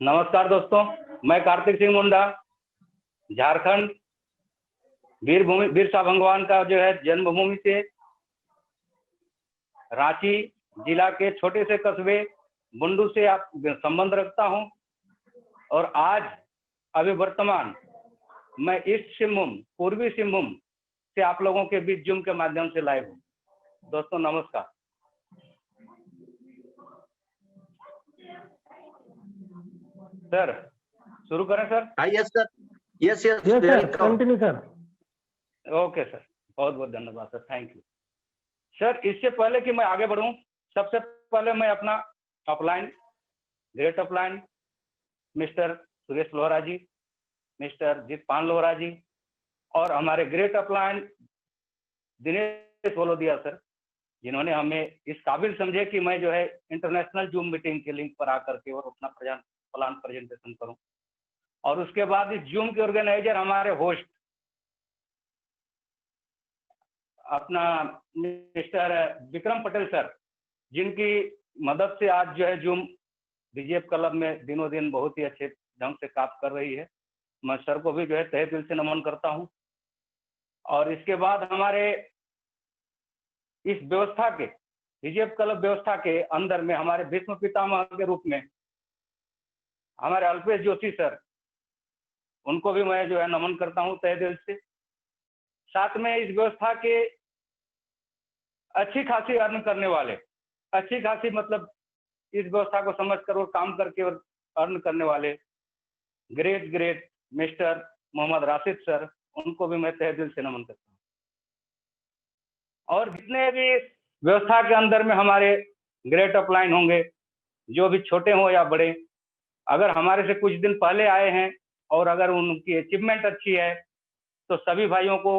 नमस्कार दोस्तों, मैं कार्तिक सिंह मुंडा, झारखंड बिरसा भगवान का जो है जन्मभूमि से रांची जिला के छोटे से कस्बे बुंडू से आप संबंध रखता हूं। और आज अभी वर्तमान मैं ईस्ट सिंहभूम पूर्वी सिंहभूम से आप लोगों के बीच जूम के माध्यम से लाइव हूं। दोस्तों नमस्कार। सर शुरू करें sir? Yes sir, yes continue sir. Okay sir, बहुत बहुत धन्यवाद सर, थैंक यू सर। इससे पहले कि मैं आगे बढ़ूं, सबसे पहले मैं अपना upline great upline mister Suresh Lohra ji, mister Jitpal Lohra ji और हमारे great upline Dinesh Valodiya sir, जिन्होंने हमें इस काबिल समझे कि मैं जो है इंटरनेशनल जूम मीटिंग के लिंक पर आकर के और अपना प्लान प्रेजेंटेशन करूं। और उसके बाद इस जूम के ऑर्गेनाइजर हमारे होस्ट अपना मिस्टर विक्रम पटेल सर, जिनकी मदद से आज जो है जूम बीजेप क्लब में दिनों दिन बहुत ही अच्छे ढंग से काम कर रही है। मैं सर को भी जो है तहे दिल से नमन करता हूं। और इसके बाद हमारे इस व्यवस्था के बीजेप क्लब व्यवस्था के अंदर में हमारे भीष्म पितामह के रूप में हमारे अल्पेश जोशी सर, उनको भी मैं जो है नमन करता हूं तहे दिल से। साथ में इस व्यवस्था के अच्छी खासी अर्न करने वाले, अच्छी खासी मतलब इस व्यवस्था को समझकर और काम करके और अर्न करने वाले great mister Mohammad Rashid sir, उनको भी मैं तहे दिल से नमन करता हूँ। और जितने भी व्यवस्था के अंदर में हमारे ग्रेट अपलाइन होंगे, जो भी छोटे हों या बड़े, अगर हमारे से कुछ दिन पहले आए हैं और अगर उनकी अचीवमेंट अच्छी है तो सभी भाइयों को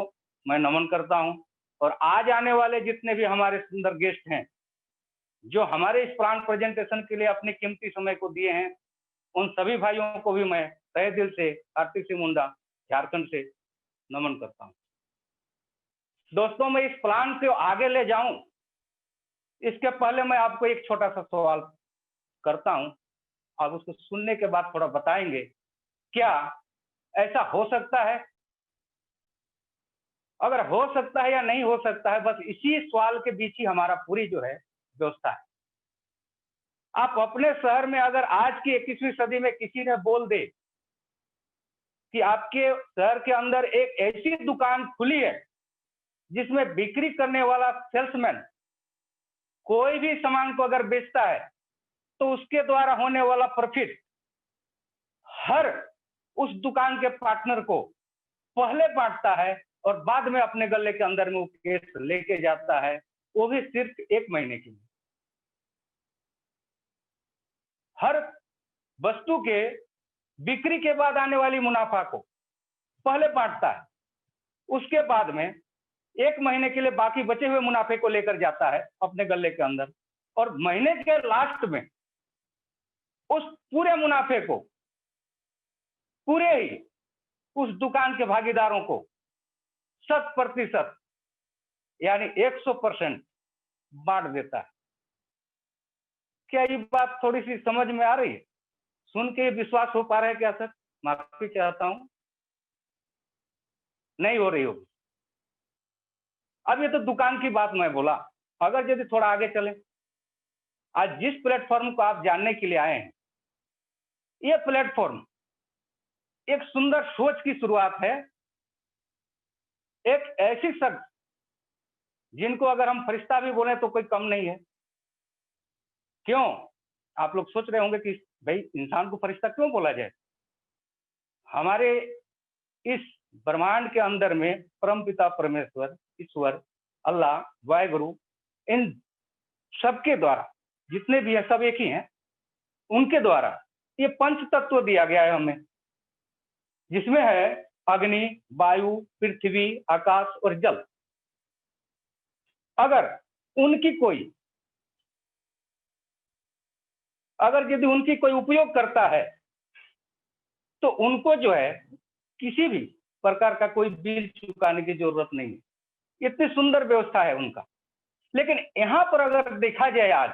मैं नमन करता हूं। और आज आने वाले जितने भी हमारे सुंदर गेस्ट हैं, जो हमारे इस प्लान प्रेजेंटेशन के लिए अपने कीमती समय को दिए हैं, उन सभी भाइयों को भी मैं तहे दिल से कार्तिक सिंह मुंडा झारखंड से नमन करता हूं। दोस्तों, मैं इस प्लान को आगे ले जाऊं इसके पहले मैं आपको एक छोटा सा सवाल करता हूं। आप उसको सुनने के बाद थोड़ा बताएंगे, क्या ऐसा हो सकता है? अगर हो सकता है या नहीं हो सकता है, बस इसी सवाल के बीच ही हमारा पूरी जो है व्यवस्था है। आप अपने शहर में अगर आज की 21वीं सदी में किसी ने बोल दे कि आपके शहर के अंदर एक ऐसी दुकान खुली है जिसमें बिक्री करने वाला सेल्समैन कोई भी सामान को अगर बेचता है तो उसके द्वारा होने वाला प्रॉफिट हर उस दुकान के पार्टनर को पहले बांटता है और बाद में अपने गले के अंदर में वो केस लेके जाता है, वो भी सिर्फ 1 महीने के लिए। हर वस्तु के बिक्री के बाद आने वाली मुनाफा को पहले बांटता है, उसके बाद में 1 महीने के लिए बाकी बचे हुए मुनाफे को लेकर जाता है अपने गले के अंदर, और महीने के लास्ट में उस पूरे मुनाफे को पूरे ही उस दुकान के भागीदारों को 100% यानी 100% बांट देता है। क्या ये बात थोड़ी सी समझ में आ रही है? सुन के विश्वास हो पा रहा है क्या सर? माफी चाहता हूं, नहीं हो रही होगी। अब ये तो दुकान की बात मैं बोला। अगर यदि थोड़ा आगे चले, आज जिस प्लेटफॉर्म को आप जानने के लिए आए हैं, ये प्लेटफॉर्म एक सुंदर सोच की शुरुआत है। एक ऐसी शख्स जिनको अगर हम फरिश्ता भी बोले तो कोई कम नहीं है। क्यों? आप लोग सोच रहे होंगे कि भाई इंसान को फरिश्ता क्यों बोला जाए? हमारे इस ब्रह्मांड के अंदर में परमपिता परमेश्वर, ईश्वर, अल्लाह, वाहिगुरु, इन सबके द्वारा जितने भी है सब एक ही हैं, उनके द्वारा ये 5 तत्व दिया गया है हमें, जिसमें है अग्नि, वायु, पृथ्वी, आकाश और जल। अगर यदि उनकी कोई उपयोग करता है तो उनको जो है किसी भी प्रकार का कोई बिल चुकाने की जरूरत नहीं है। इतनी सुंदर व्यवस्था है उनका। लेकिन यहां पर अगर देखा जाए, आज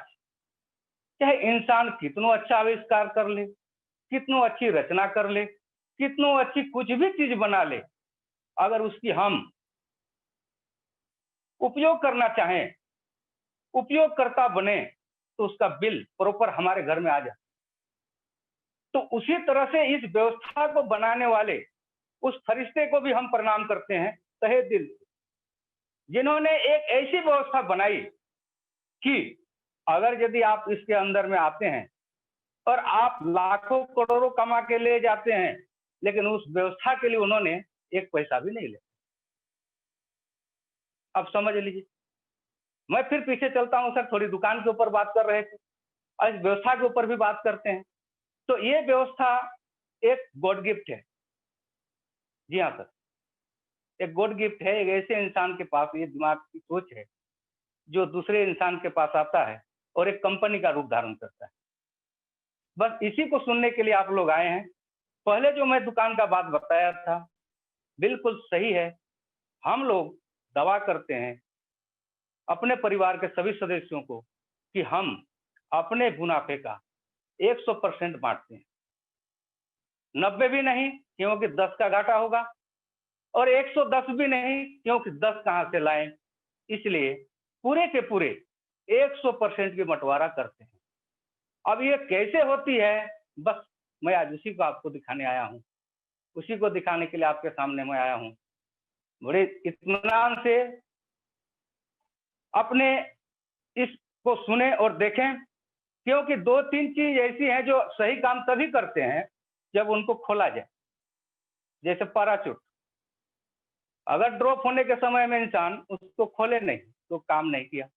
चाहे इंसान कितना अच्छा आविष्कार कर ले, कितनों अच्छी रचना कर ले, कितनों अच्छी कुछ भी चीज बना ले, अगर उसकी हम उपयोग करना चाहें, उपयोगकर्ता बने, तो उसका बिल प्रॉपर हमारे घर में आ जाए। तो उसी तरह से इस व्यवस्था को बनाने वाले उस फरिश्ते को भी हम प्रणाम करते हैं तहे दिल से, जिन्होंने एक ऐसी व्यवस्था बनाई कि अगर यदि आप इसके अंदर में आते हैं और आप लाखों करोड़ों कमा के ले जाते हैं, लेकिन उस व्यवस्था के लिए उन्होंने एक पैसा भी नहीं लिया। अब समझ लीजिए। मैं फिर पीछे चलता हूं सर, थोड़ी दुकान के ऊपर बात कर रहे थे, और इस व्यवस्था के ऊपर भी बात करते हैं। तो ये व्यवस्था एक गॉड गिफ्ट है। जी हाँ सर, एक गॉड गिफ्ट है। एक ऐसे इंसान के पास ये दिमाग की सोच है जो दूसरे इंसान के पास आता है और एक कंपनी का रूप धारण करता है। बस इसी को सुनने के लिए आप लोग आए हैं। पहले जो मैं दुकान का बात बताया था बिल्कुल सही है। हम लोग दवा करते हैं अपने परिवार के सभी सदस्यों को कि हम अपने मुनाफे का 100% बांटते हैं, 90 भी नहीं क्योंकि 10 का घाटा होगा, और 110 भी नहीं क्योंकि 10 कहां से लाएं। इसलिए पूरे के पूरे 100% की बंटवारा करते हैं। अब ये कैसे होती है, बस मैं आज उसी को आपको दिखाने आया हूं, उसी को दिखाने के लिए आपके सामने मैं आया हूं। बड़े इत्मीनान से अपने इसको सुने और देखें, क्योंकि 2-3 चीज ऐसी हैं जो सही काम तभी करते हैं जब उनको खोला जाए। जैसे पैराशूट, अगर ड्रॉप होने के समय में इंसान उसको खोले नहीं तो काम नहीं किया।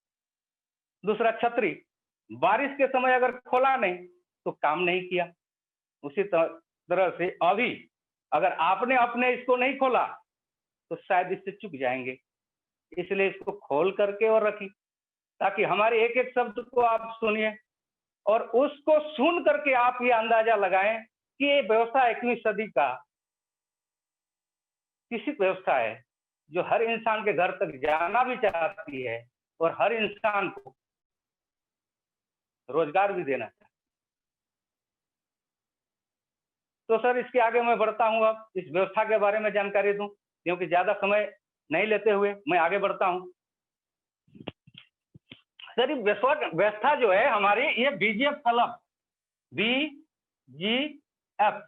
दूसरा छतरी, बारिश के समय अगर खोला नहीं तो काम नहीं किया। उसी तरह से अभी अगर आपने अपने इसको नहीं खोला तो शायद इससे चूक जाएंगे। इसलिए इसको खोल करके और रखी, ताकि हमारे एक एक शब्द को आप सुनिए और उसको सुन करके आप ये अंदाजा लगाएं कि ये व्यवस्था 21वीं सदी का किसी व्यवस्था है जो हर इंसान के घर तक जाना भी चाहती है और हर इंसान को रोजगार भी देना चाहती है। तो सर इसके आगे मैं बढ़ता हूं, अब इस व्यवस्था के बारे में जानकारी दूं, क्योंकि ज्यादा समय नहीं लेते हुए मैं आगे बढ़ता हूं। सर व्यवस्था जो है हमारी, ये BGF club, BGF,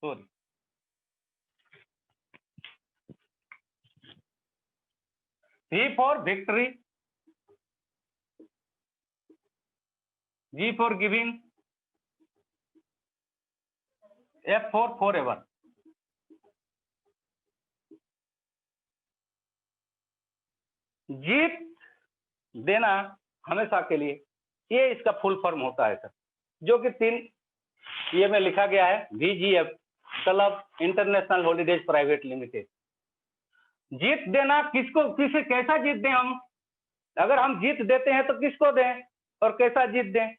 sorry, V for victory, G for giving, F for forever। जीत देना हमेशा के लिए, ये इसका फुल फॉर्म होता है सर, जो कि 3 ये में लिखा गया है, BGF club international holidays private limited. जीत देना किसको, किसे, कैसा जीत दें हम? अगर हम जीत देते हैं तो किसको दें और कैसा जीत दें?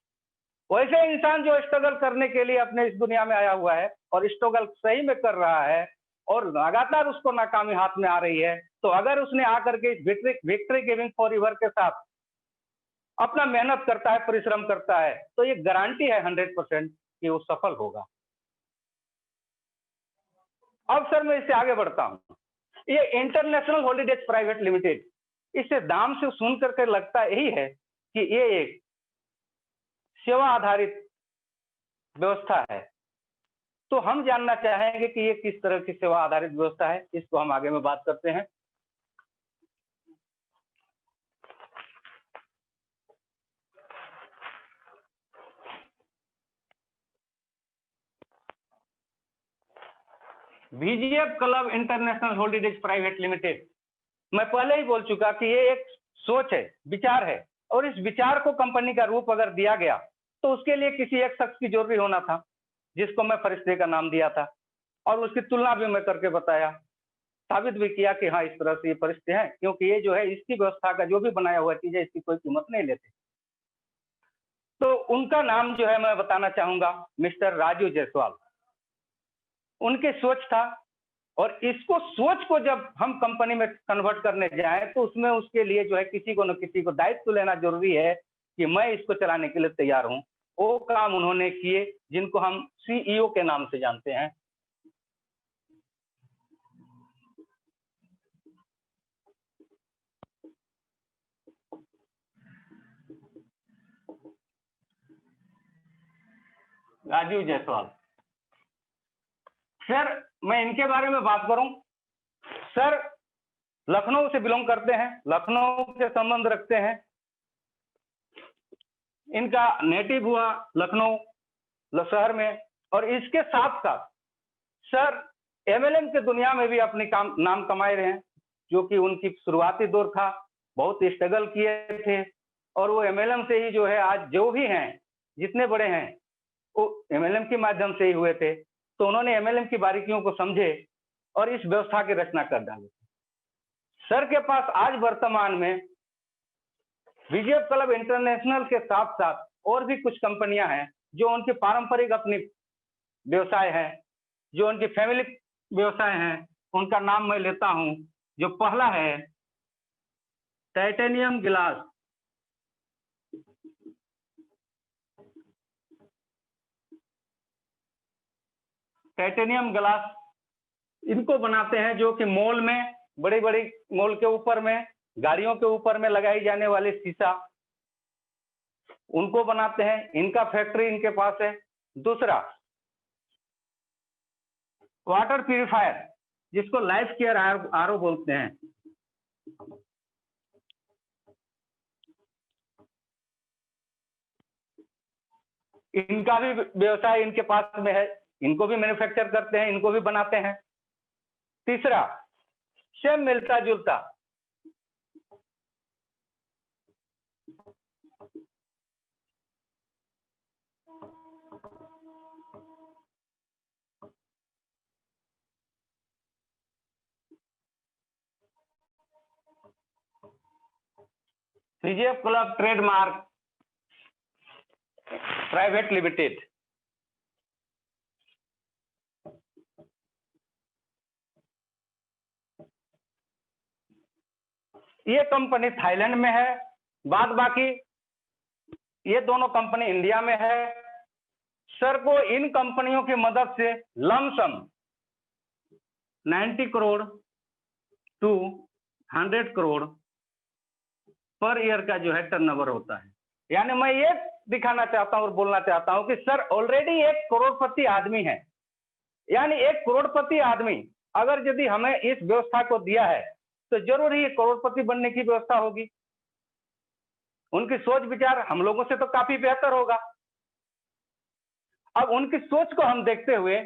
वैसे इंसान जो स्ट्रगल करने के लिए अपने इस दुनिया में आया हुआ है और स्ट्रगल सही में कर रहा है और लगातार उसको नाकामी हाथ में आ रही है, तो अगर उसने आकर के विक्ट्री गिविंग फॉरएवर के साथ अपना मेहनत करता है, परिश्रम करता है, तो ये गारंटी है 100% कि वो सफल होगा। अब सर मैं इससे आगे बढ़ता हूं। ये इंटरनेशनल हॉलीडेज प्राइवेट लिमिटेड, इसे नाम से सुन करके लगता यही है कि ये एक सेवा आधारित व्यवस्था है। तो हम जानना चाहेंगे कि ये किस तरह की सेवा आधारित व्यवस्था है, इसको हम आगे में बात करते हैं। BGF club international holidays private limited, मैं पहले ही बोल चुका कि ये एक सोच है, विचार है, और इस विचार को कंपनी का रूप अगर दिया गया तो उसके लिए किसी एक शख्स की जरूरी होना था, जिसको मैं फरिश्ते का नाम दिया था, और उसकी तुलना भी मैं करके बताया, साबित भी किया कि हाँ इस तरह से ये फरिश्ते हैं, क्योंकि ये जो है इसकी व्यवस्था का जो भी बनाया हुआ चीज है इसकी कोई कीमत नहीं लेते। तो उनका नाम जो है मैं बताना चाहूंगा, मिस्टर राजू जायसवाल। उनके सोच था, और इसको सोच को जब हम कंपनी में कन्वर्ट करने जाएं तो उसमें उसके लिए जो है किसी को न किसी को दायित्व लेना जरूरी है कि मैं इसको चलाने के लिए तैयार हूं। वो काम उन्होंने किए जिनको हम सीईओ के नाम से जानते हैं। राजीव जायसवाल सर, मैं इनके बारे में बात करूं, सर लखनऊ से बिलोंग करते हैं, लखनऊ से संबंध रखते हैं, इनका नेटिव हुआ लखनऊ शहर में, और इसके साथ साथ सर एमएलएम के दुनिया में भी अपनी नाम कमाए रहे हैं, जो कि उनकी शुरुआती दौर था, बहुत स्ट्रगल किए थे, और वो एमएलएम से ही जो है आज जो भी हैं, जितने बड़े हैं, वो एमएलएम के माध्यम से ही हुए थे। तो उन्होंने एमएलएम की बारीकियों को समझे और इस व्यवस्था की रचना कर डाली। सर के पास आज वर्तमान में बीजेएफ क्लब इंटरनेशनल के साथ साथ और भी कुछ कंपनियां हैं जो उनके पारंपरिक अपनी व्यवसाय है, जो उनकी फैमिली व्यवसाय हैं। उनका नाम मैं लेता हूं। जो पहला है टाइटेनियम गिलास, टाइटेनियम ग्लास इनको बनाते हैं, जो कि मॉल में, बड़ी बड़ी मॉल के ऊपर में, गाड़ियों के ऊपर में लगाई जाने वाली शीशा, उनको बनाते हैं। इनका फैक्ट्री इनके पास है। दूसरा वाटर प्यूरिफायर, जिसको लाइफ केयर आरओ बोलते हैं, इनका भी व्यवसाय इनके पास में है, इनको भी मैन्युफैक्चर करते हैं, इनको भी बनाते हैं। तीसरा सेम मिलता जुलता बीजेएफ क्लब ट्रेडमार्क प्राइवेट लिमिटेड, ये कंपनी थाईलैंड में है, बाद बाकी ये दोनों कंपनी इंडिया में है। सर को इन कंपनियों की मदद से lump sum 90 crore to 100 crore per year का जो है टर्नओवर होता है। यानी मैं ये दिखाना चाहता हूं और बोलना चाहता हूं कि सर ऑलरेडी एक करोड़पति आदमी है। यानी एक करोड़पति आदमी अगर यदि हमें इस व्यवस्था को दिया है तो जरूर ही करोड़पति बनने की व्यवस्था होगी। उनकी सोच विचार हम लोगों से तो काफी बेहतर होगा। अब उनकी सोच को हम देखते हुए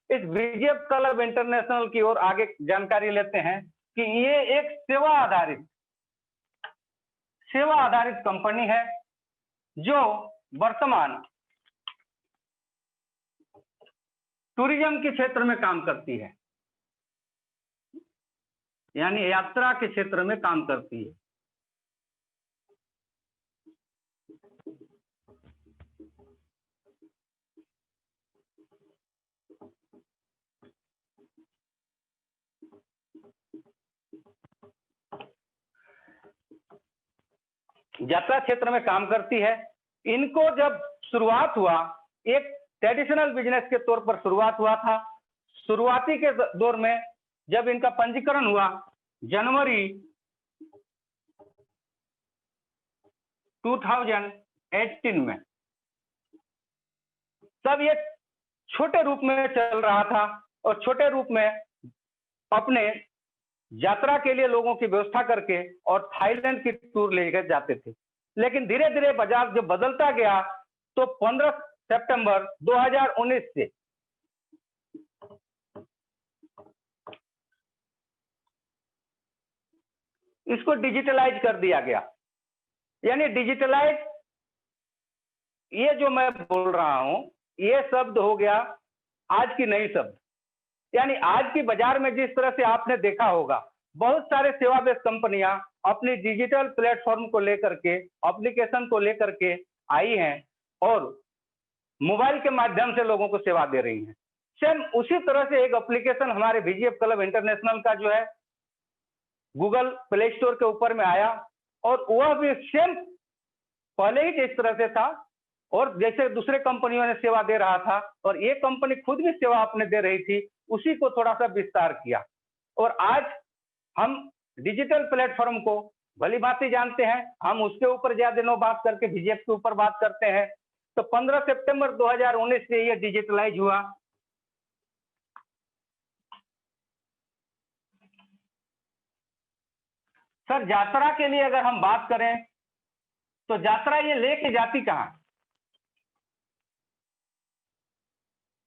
इस बीजेएफ क्लब इंटरनेशनल की ओर आगे जानकारी लेते हैं कि ये एक सेवा आधारित कंपनी है जो वर्तमान टूरिज्म के क्षेत्र में काम करती है, यानी यात्रा के क्षेत्र में काम करती है। यात्रा क्षेत्र में काम करती है। इनको जब शुरुआत हुआ, एक ट्रेडिशनल बिजनेस के तौर पर शुरुआत हुआ था। शुरुआती के दौर में जब इनका पंजीकरण हुआ जनवरी 2018 में, तब ये छोटे रूप में चल रहा था और छोटे रूप में अपने यात्रा के लिए लोगों की व्यवस्था करके और थाईलैंड की टूर लेकर जाते थे। लेकिन धीरे धीरे बाजार जब बदलता गया तो 15 सितंबर 2019 से इसको डिजिटलाइज कर दिया गया। यानी डिजिटलाइज, ये जो मैं बोल रहा हूं, ये शब्द हो गया आज की नई शब्द। यानी आज की बाजार में जिस तरह से आपने देखा होगा, बहुत सारे सेवा बेस्ड कंपनियां अपनी डिजिटल प्लेटफॉर्म को लेकर के, एप्लीकेशन को लेकर के आई हैं और मोबाइल के माध्यम से लोगों को सेवा दे रही हैं। सेम उसी तरह से एक एप्लीकेशन हमारे बीजेएफ क्लब इंटरनेशनल का जो है गूगल प्ले स्टोर के ऊपर में आया और वह भी सेम पहले ही जिस तरह से था और जैसे दूसरे कंपनियों ने सेवा दे रहा था और ये कंपनी खुद भी सेवा अपने दे रही थी, उसी को थोड़ा सा विस्तार किया। और आज हम डिजिटल प्लेटफॉर्म को भली भांति जानते हैं, हम उसके ऊपर ज्यादा दिनों बात करके बीजेपी के ऊपर बात करते हैं। तो 15 सितंबर 2019 से ये डिजिटलाइज हुआ। सर यात्रा के लिए अगर हम बात करें तो यात्रा ये लेके जाती कहाँ?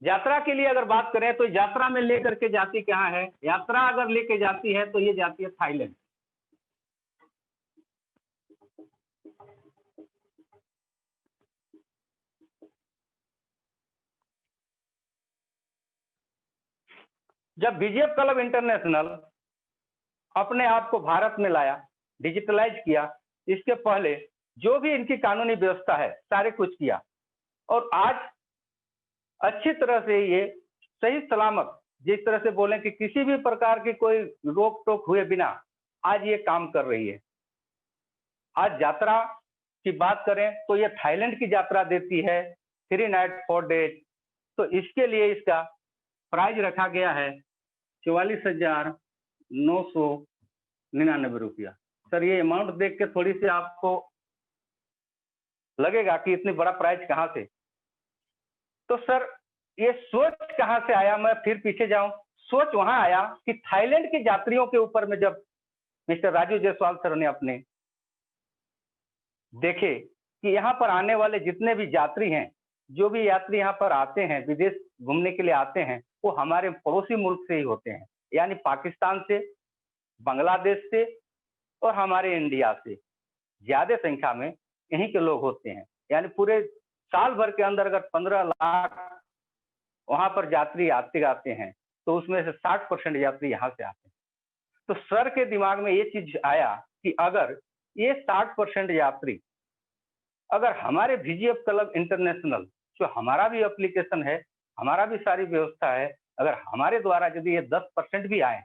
यात्रा के लिए अगर बात करें तो यात्रा में लेकर के जाती कहाँ है? यात्रा अगर लेके जाती है तो ये जाती है थाईलैंड। जब बीजेपी क्लब इंटरनेशनल अपने आप को भारत में लाया, डिजिटलाइज किया, इसके पहले जो भी इनकी कानूनी व्यवस्था है सारे कुछ किया और आज अच्छी तरह से ये सही सलामत, जिस तरह से बोलें कि किसी भी प्रकार की कोई रोक टोक हुए बिना आज ये काम कर रही है। आज यात्रा की बात करें तो ये थाईलैंड की यात्रा देती है 3 नाइट 4 डेज। तो इसके लिए इसका प्राइस रखा गया है 44,999 रुपया। सर ये अमाउंट देख के थोड़ी सी आपको लगेगा कि इतनी बड़ा प्राइस कहाँ से। तो सर ये सोच कहाँ से आया, मैं फिर पीछे जाऊं, सोच वहां आया कि थाईलैंड के यात्रियों के ऊपर में जब मिस्टर राजू जायसवाल सर ने अपने देखे कि यहाँ पर आने वाले जितने भी यात्री हैं, जो भी यात्री यहाँ पर आते हैं, विदेश घूमने के लिए आते हैं, वो हमारे पड़ोसी मुल्क से ही होते हैं, यानी पाकिस्तान से, बांग्लादेश से और हमारे इंडिया से ज्यादा संख्या में यहीं के लोग होते हैं। यानी पूरे साल भर के अंदर अगर 15 लाख वहां पर यात्री आते हैं तो उसमें से 60% यात्री यहाँ से आते हैं। तो सर के दिमाग में ये चीज आया कि अगर ये 60% यात्री अगर हमारे बीजेपी क्लब इंटरनेशनल, जो हमारा भी एप्लीकेशन है, हमारा भी सारी व्यवस्था है, अगर हमारे द्वारा यदि ये 10% भी आए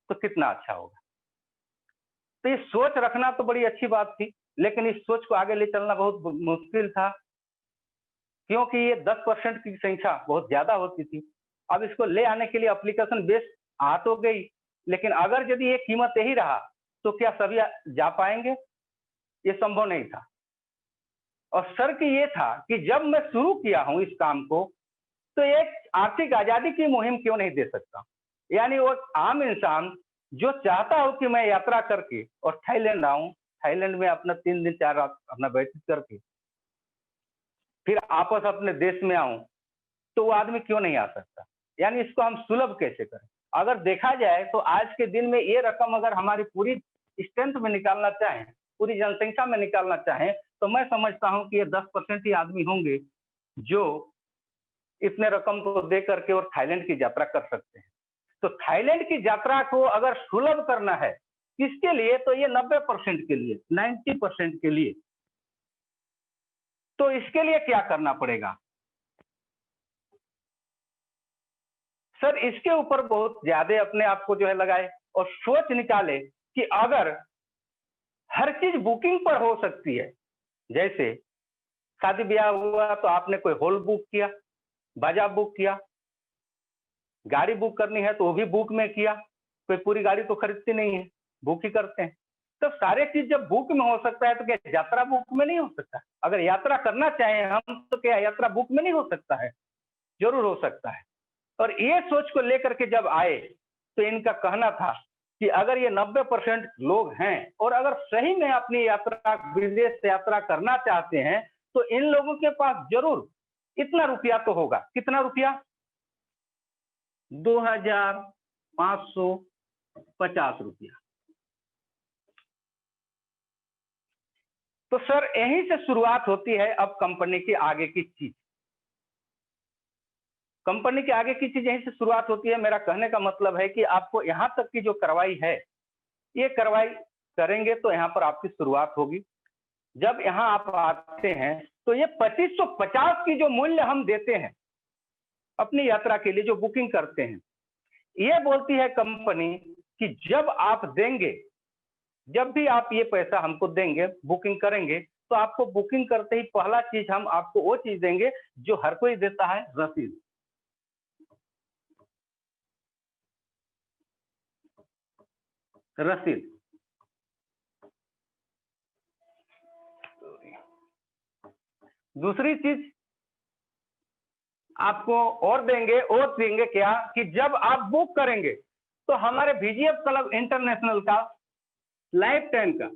तो कितना अच्छा होगा। तो ये सोच रखना तो बड़ी अच्छी बात थी, लेकिन इस सोच को आगे ले चलना बहुत मुश्किल था, क्योंकि ये 10% की संख्या बहुत ज्यादा होती थी। अब इसको ले आने के लिए एप्लीकेशन बेस आ तो गई, लेकिन अगर यदि ये कीमत यही रहा तो क्या सभी जा पाएंगे? ये संभव नहीं था। और सर की ये था कि जब मैं शुरू किया हूं इस काम को, तो एक आर्थिक आजादी की मुहिम क्यों नहीं दे सकता। यानी वो आम इंसान जो चाहता हो कि मैं यात्रा करके और थाईलैंड आऊं, थाईलैंड में अपना 3 दिन 4 रात अपना व्यतीत करके फिर आपस अपने देश में आऊं, तो वो आदमी क्यों नहीं आ सकता। यानी इसको हम सुलभ कैसे करें। अगर देखा जाए तो आज के दिन में ये रकम अगर हमारी पूरी स्ट्रेंथ में निकालना चाहें, पूरी जनसंख्या में निकालना चाहें, तो मैं समझता हूं कि ये 10% ही आदमी होंगे जो इतने रकम को दे करके और थाईलैंड की यात्रा कर सकते हैं। तो थाईलैंड की यात्रा को अगर सुलभ करना है, किसके लिए? तो ये 90% के लिए, 90% के लिए। तो इसके लिए क्या करना पड़ेगा? सर इसके ऊपर बहुत ज्यादा अपने आप को जो है लगाए और सोच निकाले कि अगर हर चीज बुकिंग पर हो सकती है, जैसे शादी ब्याह हुआ तो आपने कोई हॉल बुक किया, बाजा बुक किया, गाड़ी बुक करनी है तो वो भी बुक में किया, कोई पूरी गाड़ी तो खरीदती नहीं है, बुक ही करते हैं। तो सारे चीज जब बुक में हो सकता है तो क्या यात्रा बुक में नहीं हो सकता? अगर यात्रा करना चाहें हम तो क्या यात्रा बुक में नहीं हो सकता है? जरूर हो सकता है। और ये सोच को लेकर के जब आए तो इनका कहना था कि अगर ये 90% लोग हैं और अगर सही में अपनी यात्रा, विदेश से यात्रा करना चाहते हैं, तो इन लोगों के पास जरूर इतना रुपया तो होगा। कितना रुपया? 2,550 रुपया। तो सर यहीं से शुरुआत होती है अब कंपनी की आगे की चीज। कंपनी के आगे की चीज यहीं से शुरुआत होती है। मेरा कहने का मतलब है कि आपको यहाँ तक की जो कार्रवाई है, ये कार्रवाई करेंगे तो यहाँ पर आपकी शुरुआत होगी। जब यहाँ आप आते हैं तो ये 2550 की जो मूल्य हम देते हैं अपनी यात्रा के लिए, जो बुकिंग करते हैं, ये बोलती है कंपनी कि जब आप देंगे, जब भी आप ये पैसा हमको देंगे, बुकिंग करेंगे, तो आपको बुकिंग करते ही पहला चीज हम आपको वो चीज देंगे जो हर कोई देता है, रसीद। रसीद। दूसरी चीज आपको और देंगे क्या कि जब आप बुक करेंगे तो हमारे VGF क्लब इंटरनेशनल का लाइफ टाइम का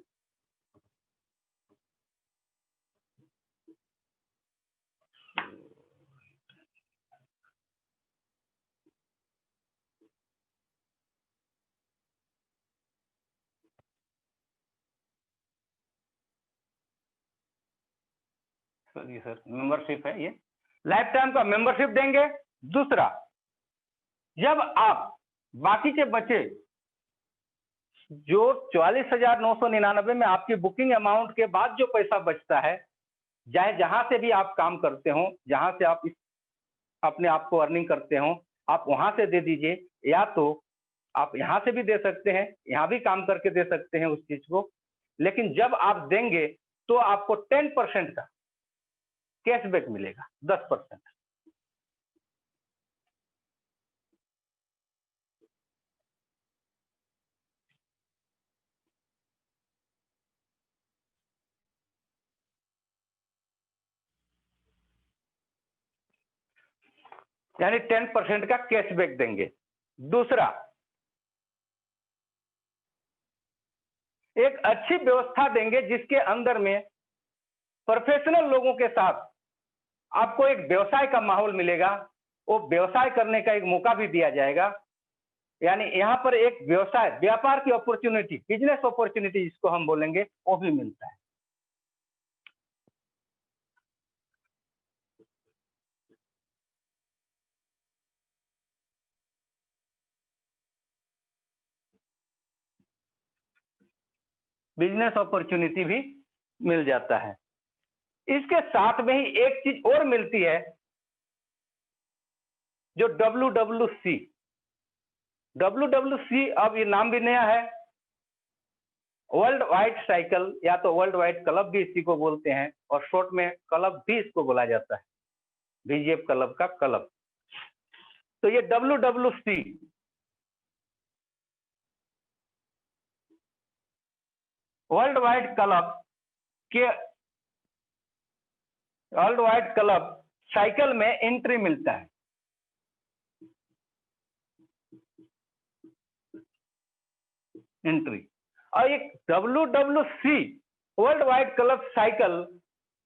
सर मेंबरशिप है, ये लाइफ टाइम का मेंबरशिप देंगे। दूसरा, जब आप बाकी के बचे जो 44,999 में आपकी बुकिंग अमाउंट के बाद जो पैसा बचता है, चाहे जहां से भी आप काम करते हो, जहां से आप अपने आप को अर्निंग करते हो, आप वहां से दे दीजिए, या तो आप यहां से भी दे सकते हैं, यहां भी काम करके दे सकते हैं उस चीज को। लेकिन जब आप देंगे तो आपको 10% का कैशबैक मिलेगा, 10%। यानी 10% का कैशबैक देंगे। दूसरा, एक अच्छी व्यवस्था देंगे जिसके अंदर में प्रोफेशनल लोगों के साथ आपको एक व्यवसाय का माहौल मिलेगा, वो व्यवसाय करने का एक मौका भी दिया जाएगा। यानी यहाँ पर एक व्यवसाय, व्यापार की अपॉर्चुनिटी, बिजनेस अपॉर्चुनिटी जिसको हम बोलेंगे, वो भी मिलता है। बिजनेस अपॉर्चुनिटी भी मिल जाता है। इसके साथ में ही एक चीज और मिलती है, जो WWC अब ये नाम भी नया है, वर्ल्ड वाइड साइकिल, या तो वर्ल्ड वाइड क्लब भी इसी को बोलते हैं, और शॉर्ट में क्लब भी इसको बोला जाता है, VGF क्लब का क्लब। तो ये WWC world wide club cycle में एंट्री मिलता है। एंट्री। और एक WWC world wide club cycle,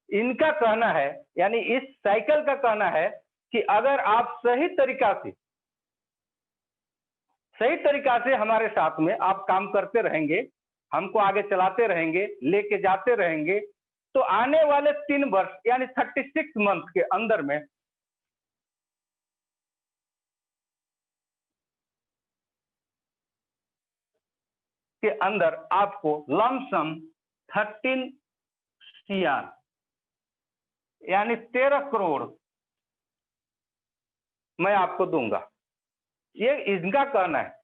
इनका कहना है, यानी इस साइकिल का कहना है कि अगर आप सही तरीका से हमारे साथ में आप काम करते रहेंगे, हमको आगे चलाते रहेंगे, लेके जाते रहेंगे, तो आने वाले 3 वर्ष यानी 36 मंथ के अंदर में आपको लमसम 13 CR यानी 13 करोड़ मैं आपको दूंगा। ये इनका कहना है,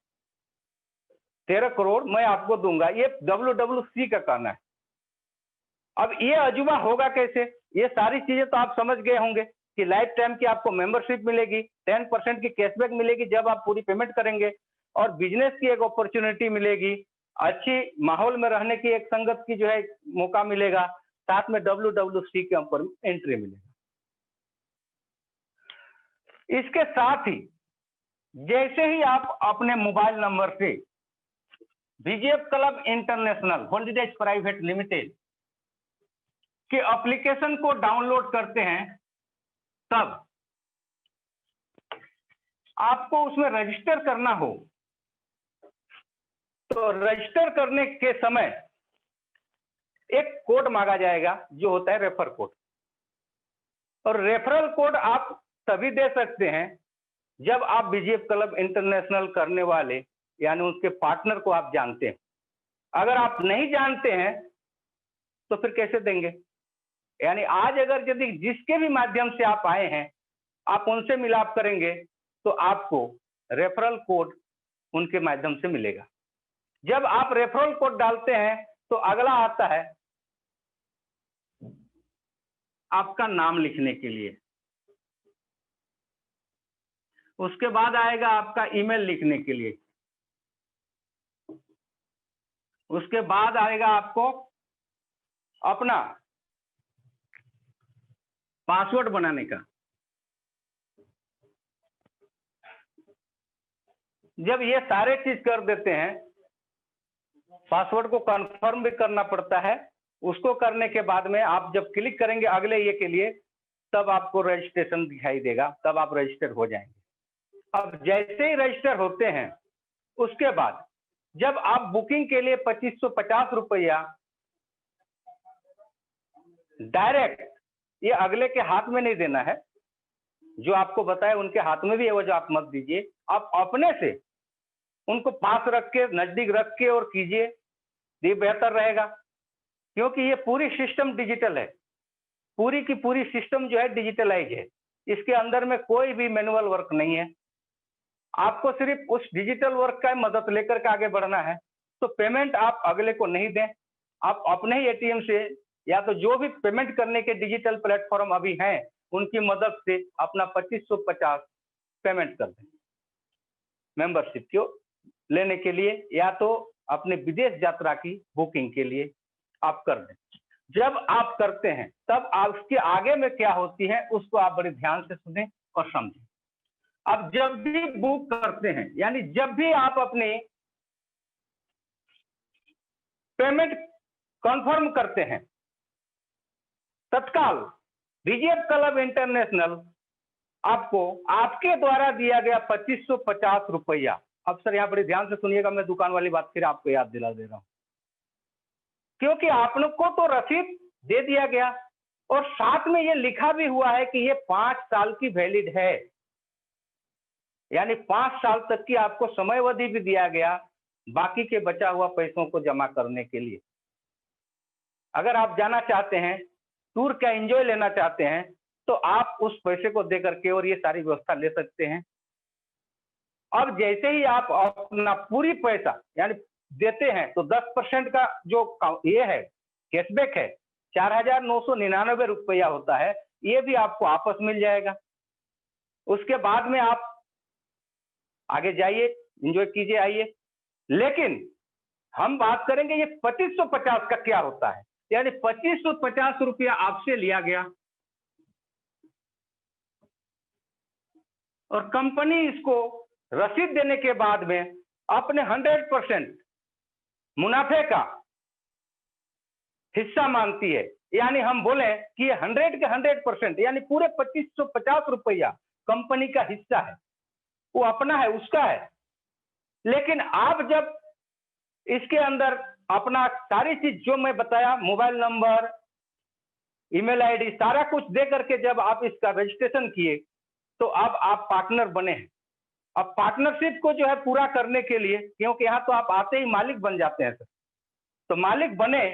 13 करोड़ मैं आपको दूंगा, ये WWC का कहना है। अब ये अजूबा होगा कैसे? ये सारी चीजें तो आप समझ गए होंगे कि लाइफ टाइम की आपको मेंबरशिप मिलेगी, 10% की कैशबैक मिलेगी जब आप पूरी पेमेंट करेंगे, और बिजनेस की एक अपॉर्चुनिटी मिलेगी, अच्छी माहौल में रहने की एक संगत की जो है मौका मिलेगा, साथ में WWC के ऊपर एंट्री मिलेगा। इसके साथ ही जैसे ही आप अपने मोबाइल नंबर से VGF club international holidays private limited के एप्लीकेशन को डाउनलोड करते हैं, तब आपको उसमें रजिस्टर करना हो, तो रजिस्टर करने के समय एक कोड मांगा जाएगा जो होता है रेफर कोड। और रेफरल कोड आप तभी दे सकते हैं जब आप VGF क्लब इंटरनेशनल करने वाले यानी उसके पार्टनर को आप जानते हैं। अगर आप नहीं जानते हैं तो फिर कैसे देंगे? यानी आज अगर यदि जिसके भी माध्यम से आप आए हैं, आप उनसे मिलाप करेंगे तो आपको रेफरल कोड उनके माध्यम से मिलेगा। जब आप रेफरल कोड डालते हैं तो अगला आता है आपका नाम लिखने के लिए, उसके बाद आएगा आपका ईमेल लिखने के लिए, उसके बाद आएगा आपको अपना पासवर्ड बनाने का। जब ये सारे चीज कर देते हैं, पासवर्ड को कंफर्म भी करना पड़ता है, उसको करने के बाद में आप जब क्लिक करेंगे अगले ये के लिए, तब आपको रजिस्ट्रेशन दिखाई देगा, तब आप रजिस्टर हो जाएंगे। अब जैसे ही रजिस्टर होते हैं, उसके बाद जब आप बुकिंग के लिए 2550 रुपया डायरेक्ट ये अगले के हाथ में नहीं देना है, जो आपको बताया उनके हाथ में भी है, वो जो आप मत दीजिए, आप अपने से उनको पास रख के, नजदीक रख के और कीजिए, ये बेहतर रहेगा। क्योंकि ये पूरी सिस्टम डिजिटल है, पूरी की पूरी सिस्टम जो है डिजिटलाइज है, इसके अंदर में कोई भी मैनुअल वर्क नहीं है। आपको सिर्फ उस डिजिटल वर्क का मदद लेकर के आगे बढ़ना है। तो पेमेंट आप अगले को नहीं दें, आप अपने ही एटीएम से या तो जो भी पेमेंट करने के डिजिटल प्लेटफॉर्म अभी हैं उनकी मदद से अपना 2550 पेमेंट कर दें मेंबरशिप को लेने के लिए, या तो अपने विदेश यात्रा की बुकिंग के लिए आप कर दें। जब आप करते हैं तब उसके आगे में क्या होती है उसको आप बड़े ध्यान से सुनें और समझें। अब जब भी बुक करते हैं, यानी जब भी आप अपनी पेमेंट कंफर्म करते हैं, तत्काल डीजीएफ क्लब इंटरनेशनल आपको आपके द्वारा दिया गया 2550 रुपया, अब सर यहाँ बड़े ध्यान से सुनिएगा, मैं दुकान वाली बात फिर आपको याद दिला दे रहा हूं, क्योंकि आप लोग को तो रसीद दे दिया गया और साथ में ये लिखा भी हुआ है कि ये 5 साल की वैलिड है, यानी 5 साल तक की आपको समयावधि भी दिया गया बाकी के बचा हुआ पैसों को जमा करने के लिए। अगर आप जाना चाहते हैं, टूर का एंजॉय लेना चाहते हैं, तो आप उस पैसे को दे करके और ये सारी व्यवस्था ले सकते हैं। अब जैसे ही आप अपना पूरी पैसा यानी देते हैं तो 10% का जो ये है कैशबैक है, 4999 रुपया होता है, ये भी आपको वापस मिल जाएगा। उसके बाद में आप आगे जाइए, एंजॉय कीजिए, आइए। लेकिन हम बात करेंगे ये 2550 का क्या होता है, यानी 2550 रुपया आपसे लिया गया और कंपनी इसको रसीद देने के बाद में अपने 100% मुनाफे का हिस्सा मानती है। यानी हम बोले कि ये 100 के 100% यानी पूरे 2550 रुपया कंपनी का हिस्सा है, वो अपना है, उसका है। लेकिन आप जब इसके अंदर अपना सारी चीज जो मैं बताया, मोबाइल नंबर, ईमेल आईडी, सारा कुछ दे करके जब आप इसका रजिस्ट्रेशन किए तो अब आप पार्टनर बने हैं। अब पार्टनरशिप को जो है पूरा करने के लिए, क्योंकि यहाँ तो आप आते ही मालिक बन जाते हैं सर, तो मालिक बने,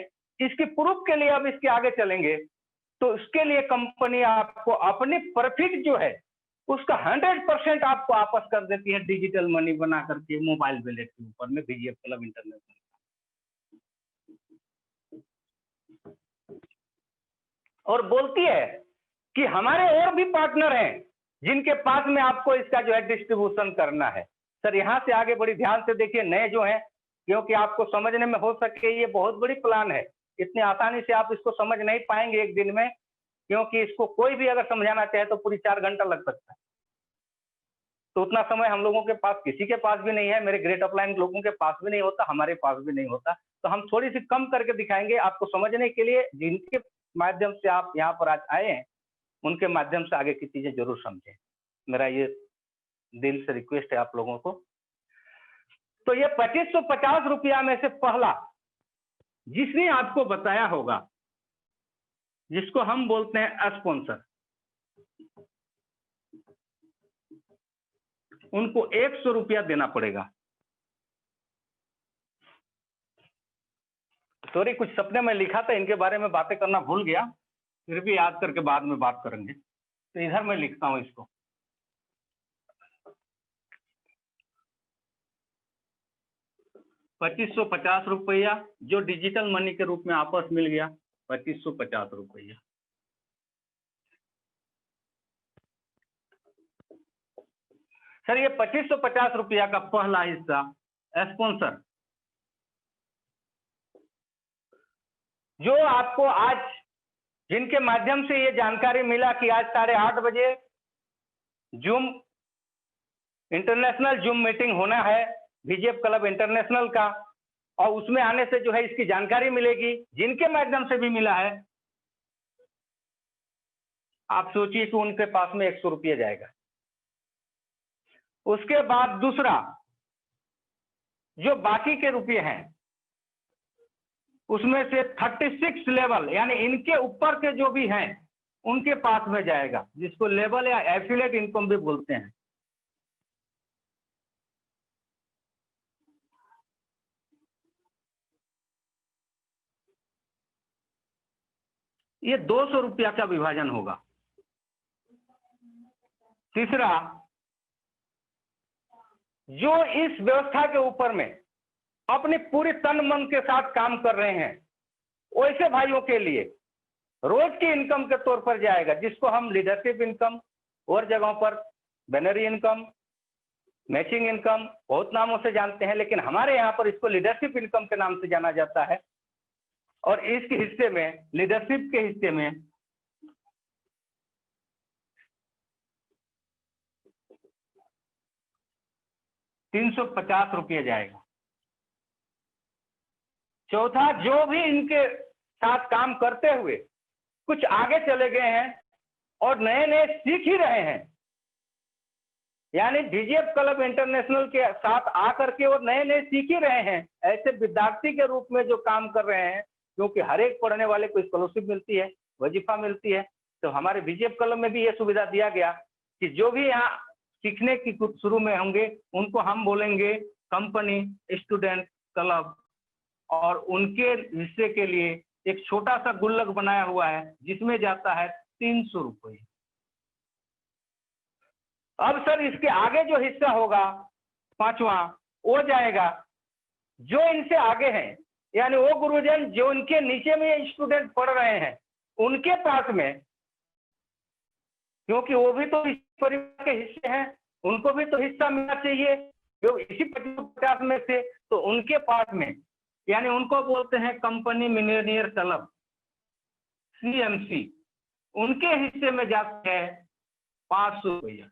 इसकी प्रूफ के लिए अब इसके आगे चलेंगे, तो इसके लिए कंपनी आपको अपनी प्रॉफिट जो है उसका 100% आपको वापस कर देती है डिजिटल मनी बना करके मोबाइल वॉलेट के ऊपर में डीजीएफ क्लब इंटरनेशनल। और बोलती है कि हमारे और भी पार्टनर हैं जिनके पास में आपको इसका जो है डिस्ट्रीब्यूशन करना है। सर यहाँ से आगे बड़ी ध्यान से देखिए, नए जो हैं, क्योंकि आपको समझने में हो सके ये बहुत बड़ी प्लान है, इतनी आसानी से आप इसको समझ नहीं पाएंगे एक दिन में, क्योंकि इसको कोई भी अगर समझाना चाहे तो पूरी 4 घंटा लग सकता है। तो उतना समय हम लोगों के पास, किसी के पास भी नहीं है, मेरे ग्रेट अपलाइन लोगों के पास भी नहीं होता, हमारे पास भी नहीं होता। तो हम थोड़ी सी कम करके दिखाएंगे आपको समझने के लिए, जिनके माध्यम से आप यहाँ पर आज आए हैं उनके माध्यम से आगे की चीजें जरूर समझें, मेरा ये दिल से रिक्वेस्ट है आप लोगों को। तो ये 2550 रुपया में से पहला जिसने आपको बताया होगा, जिसको हम बोलते हैं स्पॉन्सर, उनको 100 रुपया देना पड़ेगा। सॉरी, कुछ सपने में लिखा था, इनके बारे में बातें करना भूल गया, फिर भी याद करके बाद में बात करेंगे। तो इधर मैं लिखता हूं इसको, ₹2550 जो डिजिटल मनी के रूप में आपस मिल गया, 2550 रुपया। सर ये 2550 रुपया का पहला हिस्सा स्पॉन्सर, जो आपको आज जिनके माध्यम से ये जानकारी मिला कि आज 8:30 बजे जूम इंटरनेशनल जूम मीटिंग होना है बीजेप क्लब इंटरनेशनल का, और उसमें आने से जो है इसकी जानकारी मिलेगी, जिनके माध्यम से भी मिला है, आप सोचिए कि उनके पास में 100 रुपये जाएगा। उसके बाद दूसरा, जो बाकी के रुपये हैं उसमें से 36 लेवल यानी इनके ऊपर के जो भी हैं उनके पास में जाएगा, जिसको लेवल या एफिलिएट इनकम भी बोलते हैं। ये 200 रुपया का विभाजन होगा। तीसरा, जो इस व्यवस्था के ऊपर में अपनी पूरी तन मन के साथ काम कर रहे हैं, वैसे भाइयों के लिए रोज की इनकम के तौर पर जाएगा, जिसको हम लीडरशिप इनकम और जगहों पर बैनरी इनकम, मैचिंग इनकम बहुत नामों से जानते हैं, लेकिन हमारे यहाँ पर इसको लीडरशिप इनकम के नाम से जाना जाता है। और इसके हिस्से में, लीडरशिप के हिस्से में ₹350 जाएगा। चौथा, जो भी इनके साथ काम करते हुए कुछ आगे चले गए हैं और नए नए सीख ही रहे हैं, यानी डीजीएफ क्लब इंटरनेशनल के साथ आकर के और नए नए सीख ही रहे हैं, ऐसे विद्यार्थी के रूप में जो काम कर रहे हैं, क्योंकि हर एक पढ़ने वाले को स्कॉलरशिप मिलती है, वजीफा मिलती है, तो हमारे डीजीएफ क्लब में भी ये सुविधा दिया गया कि जो भी यहाँ सीखने की शुरू में होंगे उनको हम बोलेंगे कंपनी स्टूडेंट क्लब, और उनके हिस्से के लिए एक छोटा सा गुल्लक बनाया हुआ है जिसमें जाता है 300 रुपये। अब सर इसके आगे जो हिस्सा होगा पांचवा, वो जाएगा जो इनसे आगे हैं, यानी वो गुरुजन जो इनके नीचे में स्टूडेंट पढ़ रहे हैं उनके पास में, क्योंकि वो भी तो इस परिवार के हिस्से हैं, उनको भी तो हिस्सा मिलना चाहिए जो इसी 50 में से, तो उनके पास में, यानी उनको बोलते हैं कंपनी मिलियनियर क्लब CMC, उनके हिस्से में जाते हैं 500 रुपया।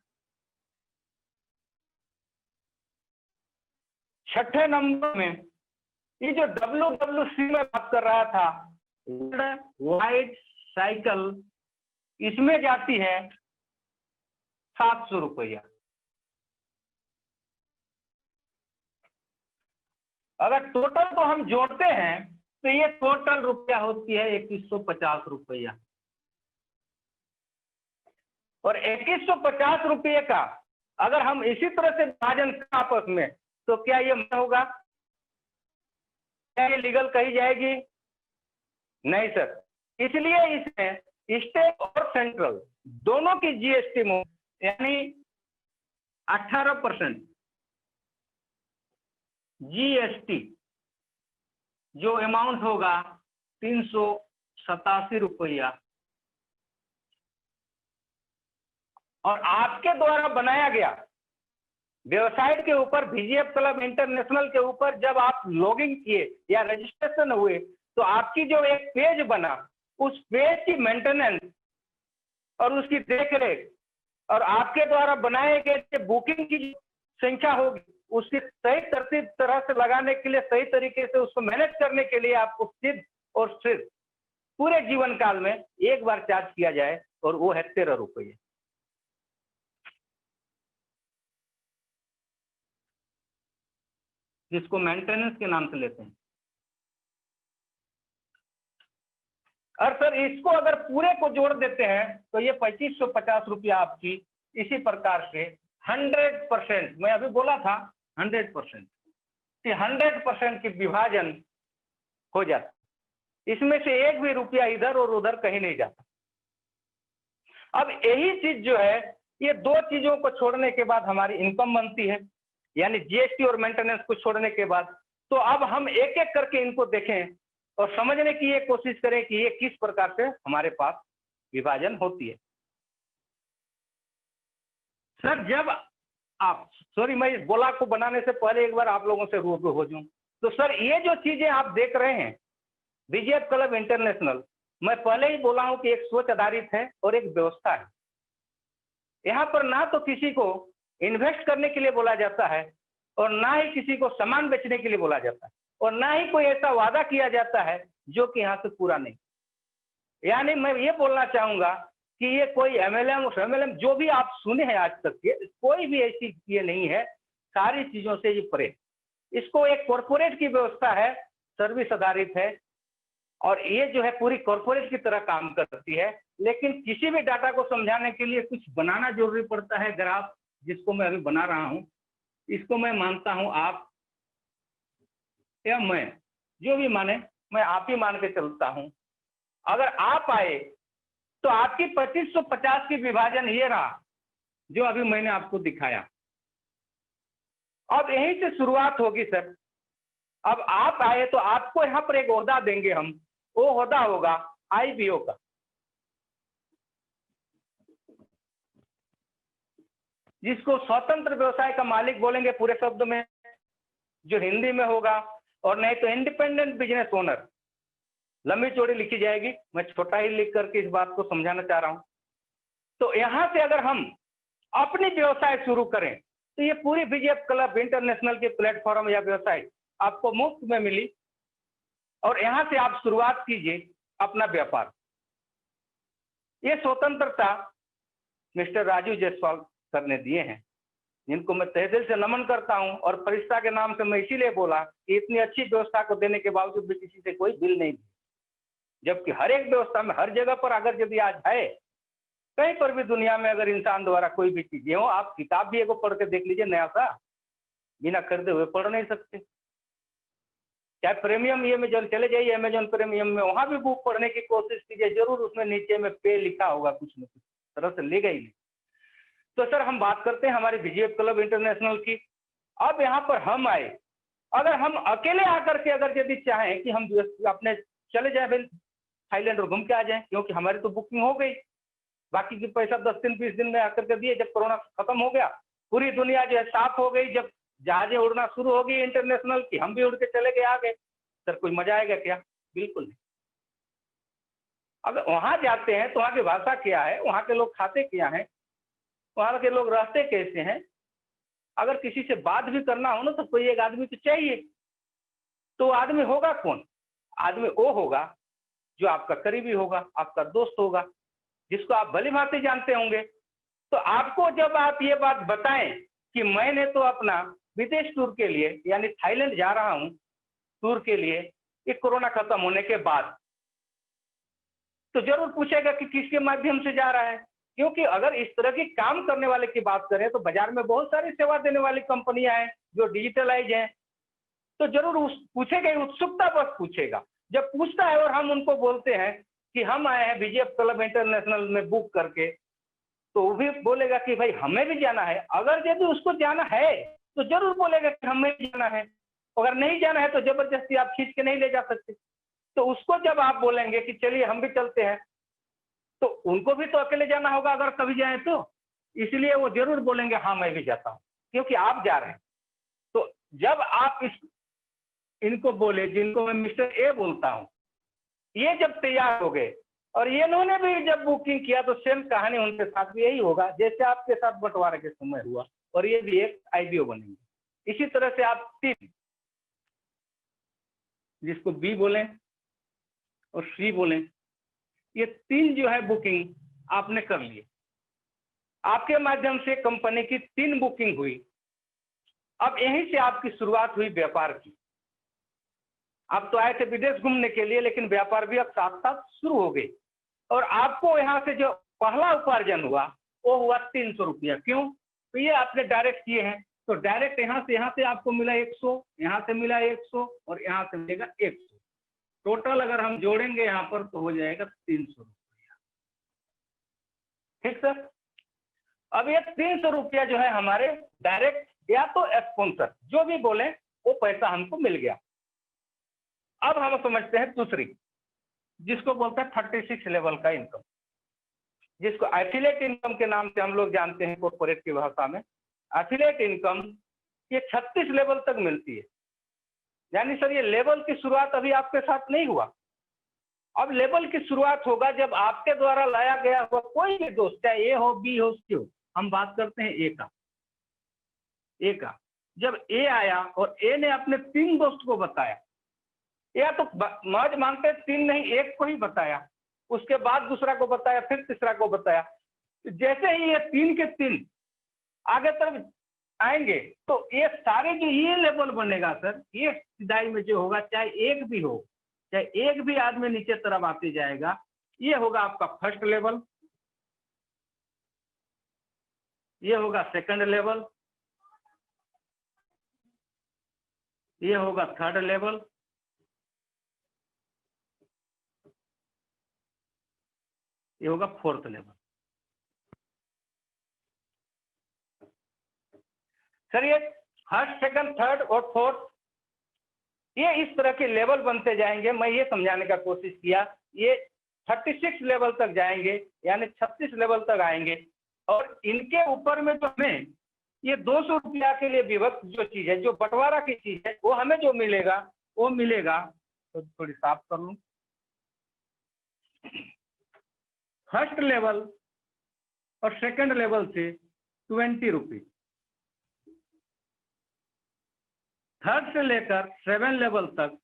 छठे नंबर में ये जो WWC में बात कर रहा था, वाइट साइकिल, इसमें जाती है 700 रुपया। अगर टोटल को हम जोड़ते हैं तो ये टोटल रुपया होती है 2150 रुपया। और 2150 रुपये का अगर हम इसी तरह से विभाजन आपस में, तो क्या ये होगा? क्या ये लीगल कही जाएगी? नहीं सर। इसलिए इसमें स्टेट और सेंट्रल दोनों की GST यानी 18% GST जो अमाउंट होगा 387 रुपया, और आपके द्वारा बनाया गया वेबसाइट के ऊपर बीजीएफ क्लब इंटरनेशनल के ऊपर जब आप लॉगिन किए या रजिस्ट्रेशन हुए, तो आपकी जो एक पेज बना, उस पेज की मेंटेनेंस और उसकी देखरेख और आपके द्वारा बनाए गए बुकिंग की संख्या होगी, उसकी सही तरतीब तरह से लगाने के लिए, सही तरीके से उसको मैनेज करने के लिए आपको सिर्फ और सिर्फ पूरे जीवन काल में एक बार चार्ज किया जाए, और वो है 13 रुपये। जिसको मेंटेनेंस के नाम से लेते हैं। और सर इसको अगर पूरे को जोड़ देते हैं तो ये 2550 रुपया आपकी इसी प्रकार से 100%, मैं अभी बोला था 100%, 100% की विभाजन हो जाता, इसमें से एक भी रुपया इधर और उधर कहीं नहीं जाता। अब यही चीज जो है, ये दो चीजों को छोड़ने के बाद हमारी इनकम बनती है, यानी GST और मेंटेनेंस को छोड़ने के बाद। तो अब हम एक एक करके इनको देखें और समझने की ये कोशिश करें कि ये किस प्रकार से हमारे पास विभाजन होती है। सर जब आप सॉरी, मैं इस गोला को बनाने से पहले एक बार आप लोगों से रूबरू हो जाऊं। तो सर, ये जो चीजें आप देख रहे हैं बीजेएफ क्लब इंटरनेशनल, मैं पहले ही बोला हूं कि एक सोच आधारित है और एक व्यवस्था है। यहाँ पर ना तो किसी को इन्वेस्ट करने के लिए बोला जाता है और ना ही किसी को सामान बेचने के लिए बोला जाता है, और ना ही कोई ऐसा वादा किया जाता है जो कि यहाँ से पूरा नहीं। यानी मैं ये बोलना चाहूंगा कि ये कोई एमएलएम जो भी आप सुने हैं आज तक के, कोई भी ऐसी ये नहीं है, सारी चीजों से ये परे। इसको एक कॉरपोरेट की व्यवस्था है, सर्विस आधारित है, और ये जो है पूरी कॉरपोरेट की तरह काम करती है। लेकिन किसी भी डाटा को समझाने के लिए कुछ बनाना जरूरी पड़ता है। ग्राफ जिसको मैं अभी बना रहा हूं, इसको मैं मानता हूं आप या मैं, जो भी माने, मैं आप ही मान के चलता हूं। अगर आप आए तो आपकी 2550 की विभाजन ये रहा जो अभी मैंने आपको दिखाया। अब यहीं से शुरुआत होगी सर। अब आप आए तो आपको यहां पर एक ओहदा देंगे हम, वो ओहदा होगा आईबीओ का, जिसको स्वतंत्र व्यवसाय का मालिक बोलेंगे पूरे शब्द में, जो हिंदी में होगा, और नहीं तो इंडिपेंडेंट बिजनेस ओनर। लंबी चौड़ी लिखी जाएगी, मैं छोटा ही लिख करके इस बात को समझाना चाह रहा हूं। तो यहां से अगर हम अपनी व्यवसाय शुरू करें तो ये पूरी बीजेएफ क्लब इंटरनेशनल के प्लेटफॉर्म या वेबसाइट आपको मुफ्त में मिली, और यहां से आप शुरुआत कीजिए अपना व्यापार। ये स्वतंत्रता मिस्टर राजू जायसवाल सर ने दिए हैं, जिनको मैं तहे दिल से नमन करता हूं। और फरिश्ता के नाम से मैं इसीलिए बोला कि इतनी अच्छी व्यवस्था को देने के बावजूद भी किसी से कोई बिल नहीं दिया, जबकि हर एक व्यवस्था में हर जगह पर अगर यदि आज है, कहीं पर भी दुनिया में अगर इंसान द्वारा कोई भी चीजें हो, आप किताब भी एगो पढ़ के देख लीजिए, नया सा, बिना खरीदे हुए पढ़ नहीं सकते। चाहे प्रीमियम ये में चले जाइए, अमेजोन प्रीमियम में, वहां भी बुक पढ़ने की कोशिश कीजिए, जरूर उसमें नीचे में पे लिखा होगा, कुछ न कुछ तरह से लेगा ही नहीं। तो सर, हम बात करते हैं हमारी बीजेएफ क्लब इंटरनेशनल की। अब यहाँ पर हम आए, अगर हम अकेले आकर के अगर यदि चाहें कि हम अपने चले जाए थाईलैंड और घूम के आ जाएं, क्योंकि हमारी तो बुकिंग हो गई, बाकी की पैसा 10 दिन 20 दिन में आकर के दिए। जब कोरोना खत्म हो गया, पूरी दुनिया जो है साफ हो गई, जब जहाजें उड़ना शुरू हो गई इंटरनेशनल की, हम भी उड़ के चले गए, आ गए। सर, कोई मजा आएगा क्या? बिल्कुल नहीं। अगर वहां जाते हैं तो वहां की भाषा क्या है, वहां के लोग खाते क्या हैं, वहां के लोग रहते कैसे हैं, अगर किसी से बात भी करना हो ना तो कोई एक आदमी तो चाहिए। तो आदमी होगा कौन? आदमी वो होगा जो आपका करीबी होगा, आपका दोस्त होगा, जिसको आप भली भांति जानते होंगे। तो आपको जब आप ये बात बताएं कि मैंने तो अपना विदेश टूर के लिए यानी थाईलैंड जा रहा हूं टूर के लिए, ये कोरोना खत्म होने के बाद, तो जरूर पूछेगा कि किसके माध्यम से जा रहा है। क्योंकि अगर इस तरह की काम करने वाले की बात करें तो बाजार में बहुत सारी सेवा देने वाली कंपनियां हैं जो डिजिटलाइज हैं, तो जरूर पूछेगा ही, उत्सुकता बस पूछेगा। जब पूछता है और हम उनको बोलते हैं कि हम आए हैं बीजेएफ क्लब इंटरनेशनल में बुक करके, तो वो भी बोलेगा कि भाई हमें भी जाना है। अगर यदि उसको जाना है तो जरूर बोलेगा कि हमें भी जाना है, अगर नहीं जाना है तो जबरदस्ती आप खींच के नहीं ले जा सकते। तो उसको जब आप बोलेंगे कि चलिए हम भी चलते हैं, तो उनको भी तो अकेले जाना होगा अगर कभी जाए तो, इसलिए वो जरूर बोलेंगे हाँ मैं भी जाता हूँ, क्योंकि आप जा रहे हैं। तो जब आप इनको बोले, जिनको मैं मिस्टर ए बोलता हूँ, ये जब तैयार हो गए और ये इन्होंने भी जब बुकिंग किया, तो सेम कहानी उनके साथ भी यही होगा जैसे आपके साथ बंटवारे के समय हुआ, और ये भी एक आईबीओ बनेंगे। इसी तरह से आप 3, जिसको बी बोले और सी बोले, ये 3 जो है बुकिंग आपने कर ली, आपके माध्यम से कंपनी की 3 बुकिंग हुई। अब यहीं से आपकी शुरुआत हुई व्यापार की। आप तो आए थे विदेश घूमने के लिए, लेकिन व्यापार भी अब साथ साथ शुरू हो गई, और आपको यहाँ से जो पहला उपार्जन हुआ वो हुआ 300 रुपया। क्यों? तो ये आपने डायरेक्ट किए हैं, तो डायरेक्ट यहाँ से आपको मिला 100, यहाँ से मिला 100, और यहाँ से मिलेगा 100। टोटल अगर हम जोड़ेंगे यहाँ पर तो हो जाएगा 300 रुपया। ठीक सर? अब ये 300 रुपया जो है हमारे डायरेक्ट या तो स्पॉन्सर, जो भी बोले वो पैसा हमको मिल गया। अब हम समझते हैं दूसरी, जिसको बोलते हैं 36 लेवल का इनकम, जिसको एफिलिएट इनकम के नाम से हम लोग जानते हैं कॉर्पोरेट की भाषा में। एफिलिएट इनकम ये 36 लेवल तक मिलती है। यानी सर ये लेवल की शुरुआत अभी आपके साथ नहीं हुआ। अब लेवल की शुरुआत होगा जब आपके द्वारा लाया गया हुआ कोई भी दोस्त, चाहे ए हो, बी हो, सी हो। हम बात करते हैं ए का। ए का जब ए आया और ए ने अपने 3 दोस्त को बताया, या तो मौज मानते 3 नहीं, एक को ही बताया, उसके बाद दूसरा को बताया, फिर तीसरा को बताया। जैसे ही ये 3 के 3 आगे तरफ आएंगे तो ये सारे जो ये लेवल बनेगा सर, ये सिदाई में जो होगा, चाहे एक भी हो, चाहे एक भी आदमी नीचे तरफ आते जाएगा, ये होगा आपका फर्स्ट लेवल, ये होगा सेकंड लेवल, ये होगा थर्ड लेवल, ये होगा फोर्थ लेवल। सर ये फर्स्ट, सेकंड, थर्ड और फोर्थ, ये इस तरह के लेवल बनते जाएंगे। मैं ये समझाने का कोशिश किया, ये 36 लेवल तक जाएंगे, यानी 36 लेवल तक आएंगे। और इनके ऊपर में जो हमें ये 200 रुपया के लिए विभक्त जो चीज है, जो बंटवारा की चीज है, वो हमें जो मिलेगा वो मिलेगा। तो थोड़ी साफ कर लूं। फर्स्ट लेवल और सेकंड लेवल से 20 रुपीज, थर्ड से लेकर 7 लेवल तक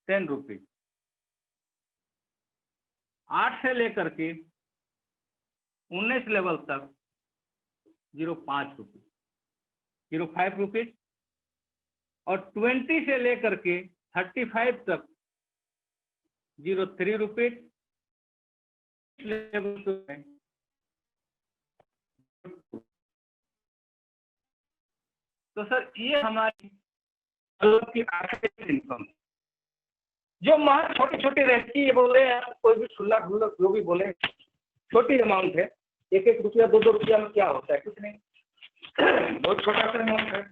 10 रुपीज, 8 से लेकर के 19 लेवल तक 0.5 रुपीज, 0.5 रुपीज, और 20 से लेकर के 35 तक 0.3 रुपीज लेवल पे। तो सर ये हमारी इनकम जो महज छोटी छोटी रहती है, बोले कोई भी छुल्ला ढुल्ला जो भी बोले, छोटी अमाउंट है। 1-1 रुपया 2-2 रुपया में क्या होता है, कुछ नहीं, बहुत छोटा सा अमाउंट है।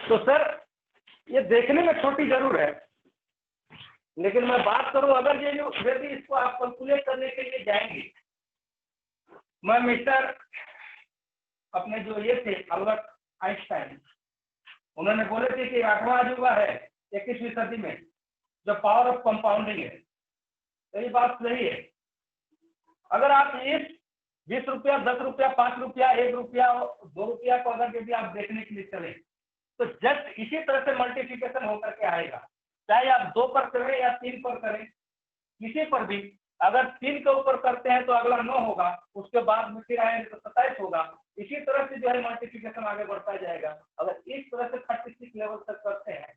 तो सर ये देखने में छोटी जरूर है, लेकिन मैं बात करूं, अगर ये जो यदि इसको आप कैलकुलेट करने के लिए जाएंगे, मैं मिस्टर अपने जो ये थे अल्बर्ट आइंस्टाइन, उन्होंने बोले थे कि 8वां अजूबा है 21वीं सदी में जो पावर ऑफ कंपाउंडिंग है। तो ये बात सही है। अगर आप इस 20 रुपया, 10 रुपया, 5 रुपया, 1 रुपया, 2 रुपया को अगर यदि आप देखने के लिए चले, तो जस्ट इसी तरह से मल्टीप्लिकेशन होकर के आएगा। चाहे आप 2 पर करें या 3 पर करें, किसी पर भी अगर 3 के ऊपर करते हैं तो अगला 9 होगा, उसके बाद में फिर आएंगे तो 27 होगा। इसी तरह से जो है मल्टीप्लिकेशन आगे बढ़ता जाएगा। अगर इस तरह से 36 लेवल तक करते हैं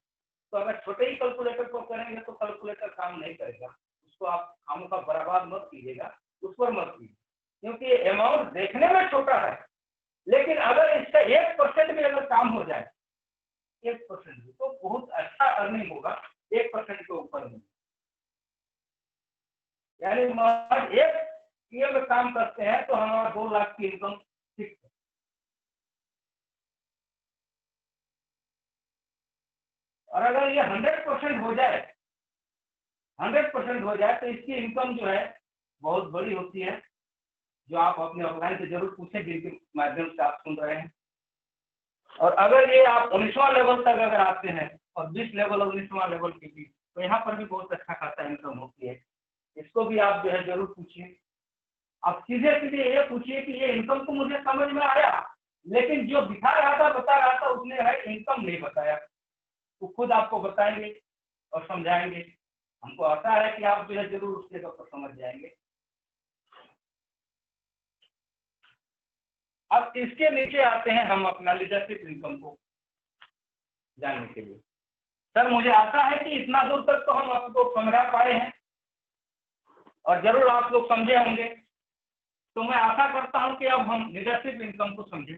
तो अगर छोटे ही कैलकुलेटर को करेंगे तो कैलकुलेटर काम नहीं करेगा। उसको आप काम का बर्बाद मत कीजिएगा, उस पर मत कीजिए, क्योंकि अमाउंट देखने में छोटा है, लेकिन अगर इसका 1% भी अगर काम हो जाए, 1% भी, तो बहुत अच्छा अर्निंग होगा 1% के ऊपर में। यानी महज 1 ईयर में काम करते हैं तो हमारा 2 लाख की इनकम फिक्स है। और अगर ये 100% हो जाए, 100% हो जाए तो इसकी इनकम जो है बहुत बड़ी होती है, जो आप अपने ऑफलाइन से जरूर पूछें जिनके माध्यम से आप सुन रहे हैं। और अगर ये आप 19वां लेवल तक अगर आते हैं और 20 लेवल और 19वां लेवल के बीच, तो यहाँ पर भी बहुत अच्छा खासा इनकम होती है। इसको भी आप जो है जरूर पूछिए। आप सीधे सीधे ये पूछिए कि ये इनकम तो मुझे समझ में आया, लेकिन जो दिखा रहा था, बता रहा था, उसने है इनकम नहीं बताया। तो खुद आपको बताएंगे और समझाएंगे। हमको आशा है कि आप जो है जरूर उसके ऊपर समझ जाएंगे। अब इसके नीचे आते हैं हम अपना लीडरशिप इनकम को जानने के लिए। सर मुझे आशा है कि इतना दूर तक तो हम आपको समझा पाए हैं और जरूर आप लोग समझे होंगे। तो मैं आशा करता हूं कि अब हम लीडरशिप इनकम को समझें।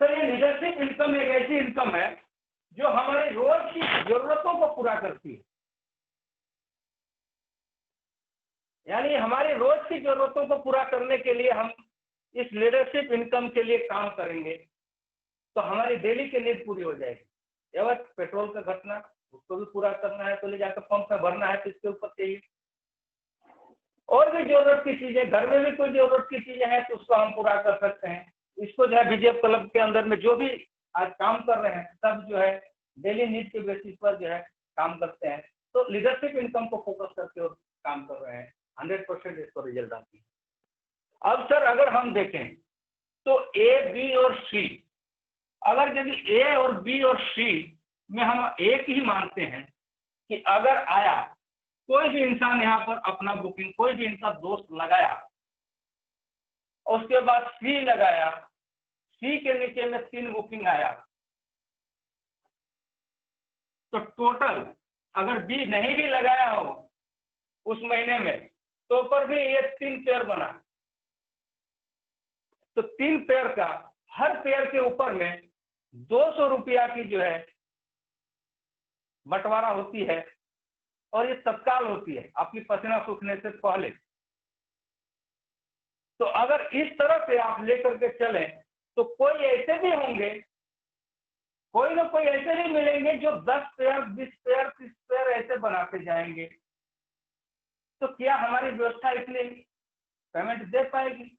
सर ये लीडरशिप इनकम एक ऐसी इनकम है जो हमारे रोज की जरूरतों को पूरा करती है। यानी हमारी रोज की जरूरतों को पूरा करने के लिए हम इस लीडरशिप इनकम के लिए काम करेंगे तो हमारी डेली की नीड पूरी हो जाएगी। या पेट्रोल का घटना, उसको भी पूरा करना है तो ले जाकर पंप में भरना है तो इसके ऊपर चाहिए। और भी जरूरत की चीजें, घर में भी कोई जरूरत की चीजें हैं तो उसको हम पूरा कर सकते हैं। इसको जो है बीजेप क्लब के अंदर में जो भी आज काम कर रहे हैं सब जो है डेली नीड के बेसिस पर जो है काम करते हैं। तो लीडरशिप इनकम को फोकस करके और काम कर रहे हैं, 100% इसको रिजल्ट आती है। अब सर अगर हम देखें तो ए, बी और सी, अगर यदि ए और बी और सी में हम एक ही मानते हैं कि अगर आया कोई भी इंसान यहाँ पर अपना बुकिंग, कोई भी इनका दोस्त लगाया, उसके बाद सी लगाया, सी के नीचे में 3 बुकिंग आया, तो टोटल अगर बी नहीं भी लगाया हो उस महीने में तो पर भी ये 3 पेयर बना, तो 3 पेयर का हर पेयर के ऊपर में 200 रुपया की जो है बंटवारा होती है और ये तत्काल होती है आपकी पसीना सूखने से पहले। तो अगर इस तरह से आप लेकर के चलें तो कोई ऐसे भी होंगे, कोई ना कोई ऐसे भी मिलेंगे जो 10 पेयर, 20 पेयर, 30 पेयर ऐसे बनाते जाएंगे। तो क्या हमारी व्यवस्था इतनी पेमेंट दे पाएगी?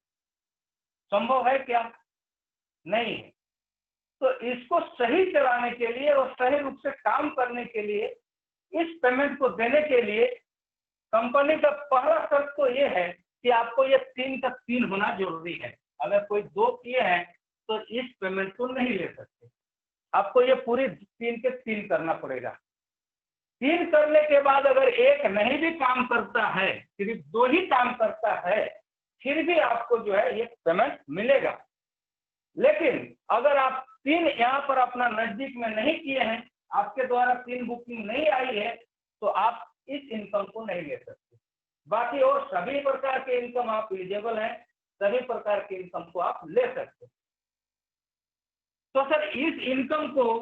संभव है क्या? नहीं है। तो इसको सही चलाने के लिए और सही रूप से काम करने के लिए, इस पेमेंट को देने के लिए कंपनी का पहला शर्त तो ये है कि आपको ये 3 का 3 होना जरूरी है। अगर कोई 2 किए हैं तो इस पेमेंट को नहीं ले सकते, आपको ये पूरी 3 के 3 करना पड़ेगा। 3 करने के बाद अगर एक नहीं भी काम करता है, सिर्फ 2 ही काम करता है, फिर भी आपको जो है ये पेमेंट मिलेगा। लेकिन अगर आप 3 यहाँ पर अपना नजदीक में नहीं किए हैं, आपके द्वारा 3 बुकिंग नहीं आई है, तो आप इस इनकम को नहीं ले सकते। बाकी और सभी प्रकार के इनकम आप एलिजिबल हैं, सभी प्रकार के इनकम को आप ले सकते हैं। तो सर इस इनकम को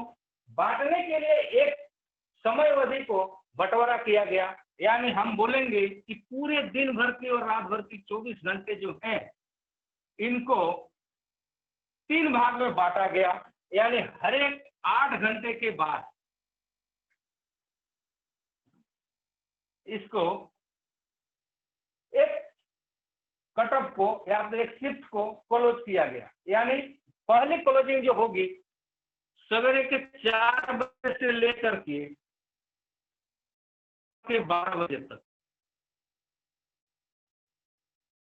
बांटने के लिए एक समय अवधि को बंटवारा किया गया, यानी हम बोलेंगे कि पूरे दिन भर की और रात भर की 24 घंटे जो हैं इनको 3 भाग में बांटा गया, यानी हर एक 8 घंटे के बाद इसको एक कटअप को या फिर एक शिफ्ट को क्लोज किया गया। यानी पहली क्लोजिंग जो होगी सवेरे के 4 बजे से लेकर के 12 बजे तक,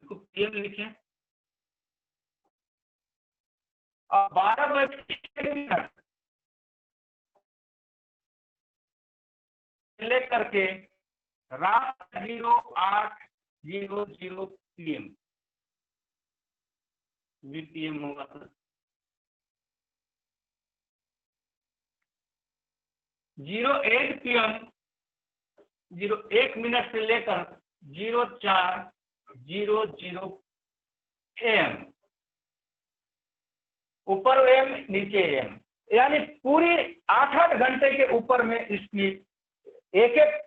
पीएम लिखे, और 12 बजे लेकर के रात 08:00 PM VPM होगा सर, 08 PM 01 मिनट से लेकर 04:00 AM, ऊपर एम नीचे एम, यानी पूरी 8-8 घंटे के ऊपर में इसकी एक एक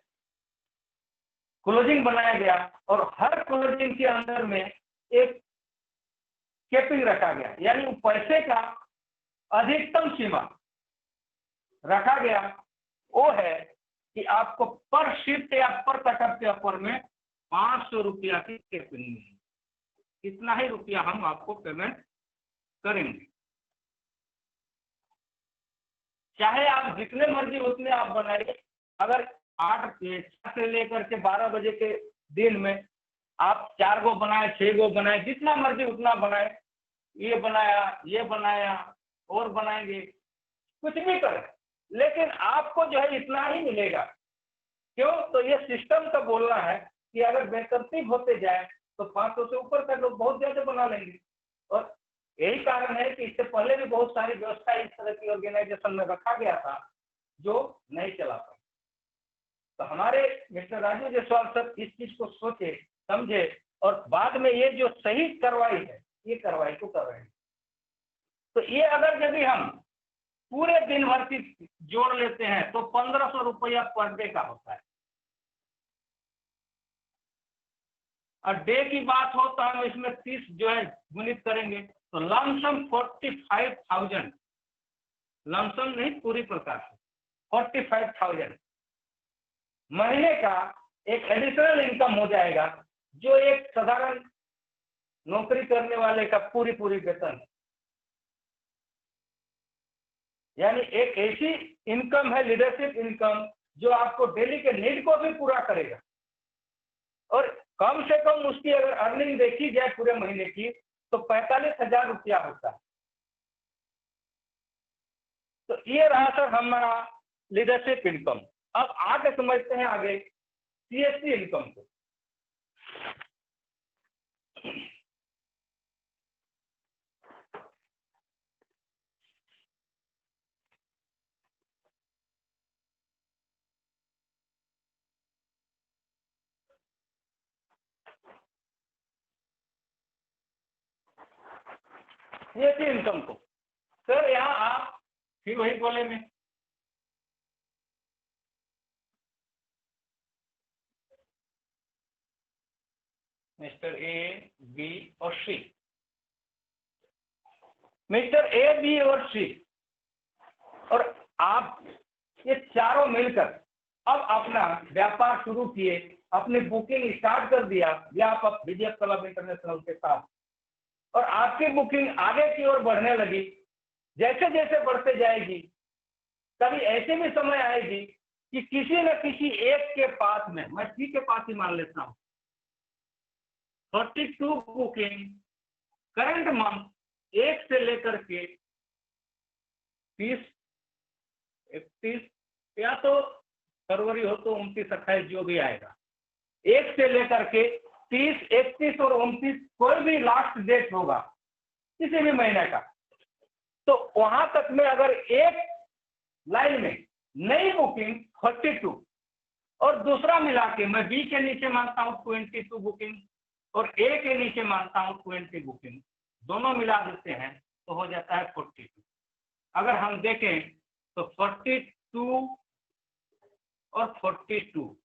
क्लोजिंग बनाया गया और हर क्लोजिंग के अंदर में एक कैपिंग रखा गया, यानी पैसे का अधिकतम सीमा रखा गया वो है कि आपको पर शिफ्ट या पर कटअप के ऊपर में 500 रुपया की कैपिंग मिलेगी। इतना ही रुपया हम आपको पेमेंट करेंगे, चाहे आप जितने मर्जी उतने आप बनाइए। अगर 8 से लेकर के 12 बजे के दिन में आप 4 गो बनाए, 6 गो बनाए, जितना मर्जी उतना बनाए, ये बनाया और बनाएंगे, कुछ भी करें, लेकिन आपको जो है इतना ही मिलेगा। क्यों? तो ये सिस्टम का बोलना है कि अगर बेतरतीब होते जाए तो 500 से ऊपर का लोग बहुत ज्यादा बना लेंगे। और यही कारण है कि इससे पहले भी बहुत सारी व्यवस्था इस तरह की ऑर्गेनाइजेशन में रखा गया था जो नहीं चला पाए। तो हमारे मिस्टर राजू जायसवाल सर इस चीज को सोचे, समझे और बाद में ये जो सही कार्रवाई है ये कार्रवाई को कर रहे हैं। तो ये अगर यदि हम पूरे दिन भर की जोड़ लेते हैं तो 1500 रुपया पर डे का होता है। और डे की बात हो तो हम इसमें 30 जो है गुणित करेंगे तो लमसम 45,000, लमसम नहीं पूरी प्रकार से 45,000 महीने का एक एडिशनल इनकम हो जाएगा, जो एक साधारण नौकरी करने वाले का पूरी वेतन। यानी एक ऐसी इनकम है, लीडरशिप इनकम, जो आपको डेली के नीड को भी पूरा करेगा। और कम से कम उसकी अगर अर्निंग देखी जाए पूरे महीने की, तो 45,000 रुपया होता है। तो ये रहा सर हमारा लीडरशिप इनकम। अब आगे समझते हैं आगे सीएससी इनकम को। सीएससी इनकम को सर यहाँ आप फिर वही बोले में मिस्टर ए, बी और सी। मिस्टर ए, बी और सी और आप ये चारों मिलकर अब अपना व्यापार शुरू किए, अपनी बुकिंग स्टार्ट कर दिया व्यापक डीजीएफ क्लब इंटरनेशनल के साथ। और आपकी बुकिंग आगे की ओर बढ़ने लगी। जैसे जैसे बढ़ते जाएगी, कभी ऐसे भी समय आएगी कि किसी न किसी एक के पास में, मैं सी के पास ही मान लेता हूँ, 42 बुकिंग करंट मंथ 1 से लेकर के 30, 31 या तो फरवरी हो तो 29, 28 जो भी आएगा, 1 से लेकर के 30, 31 और 29 कोई भी लास्ट डेट होगा किसी भी महीने का, तो वहां तक में अगर एक लाइन में नई बुकिंग 42 और दूसरा मिला के मैं बी के नीचे मानता हूं 22 बुकिंग और ए के नीचे मानता हूं 20 बुकिंग, दोनों मिला देते हैं तो हो जाता है 42। अगर हम देखें तो 42 और 42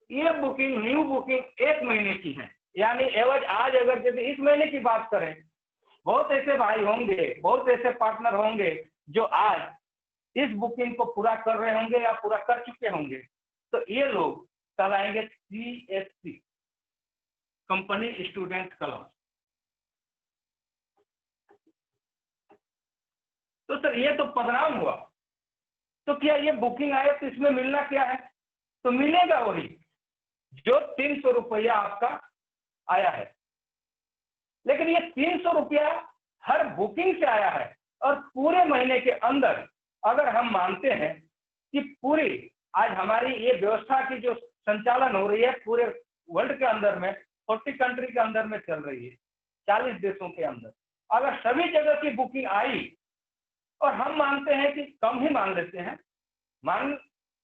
ये बुकिंग, न्यू बुकिंग 1 महीने की है। यानी एवज आज अगर यदि इस महीने की बात करें, बहुत ऐसे भाई होंगे, बहुत ऐसे पार्टनर होंगे जो आज इस बुकिंग को पूरा कर रहे होंगे या पूरा कर चुके होंगे, तो ये लोग कहलाएंगे सीएससी, कंपनी स्टूडेंट क्लब। तो सर ये तो पदनाम हुआ, तो क्या ये बुकिंग आए तो इसमें मिलना क्या है? तो मिलेगा वही जो 300 रुपया आपका आया है। लेकिन ये 300 रुपया हर बुकिंग से आया है और पूरे महीने के अंदर अगर हम मानते हैं कि पूरी आज हमारी ये व्यवस्था की जो संचालन हो रही है पूरे वर्ल्ड के अंदर में, 40 कंट्री के अंदर में चल रही है, 40 देशों के अंदर, अगर सभी जगह की बुकिंग आई और हम मानते हैं कि कम ही मान लेते हैं,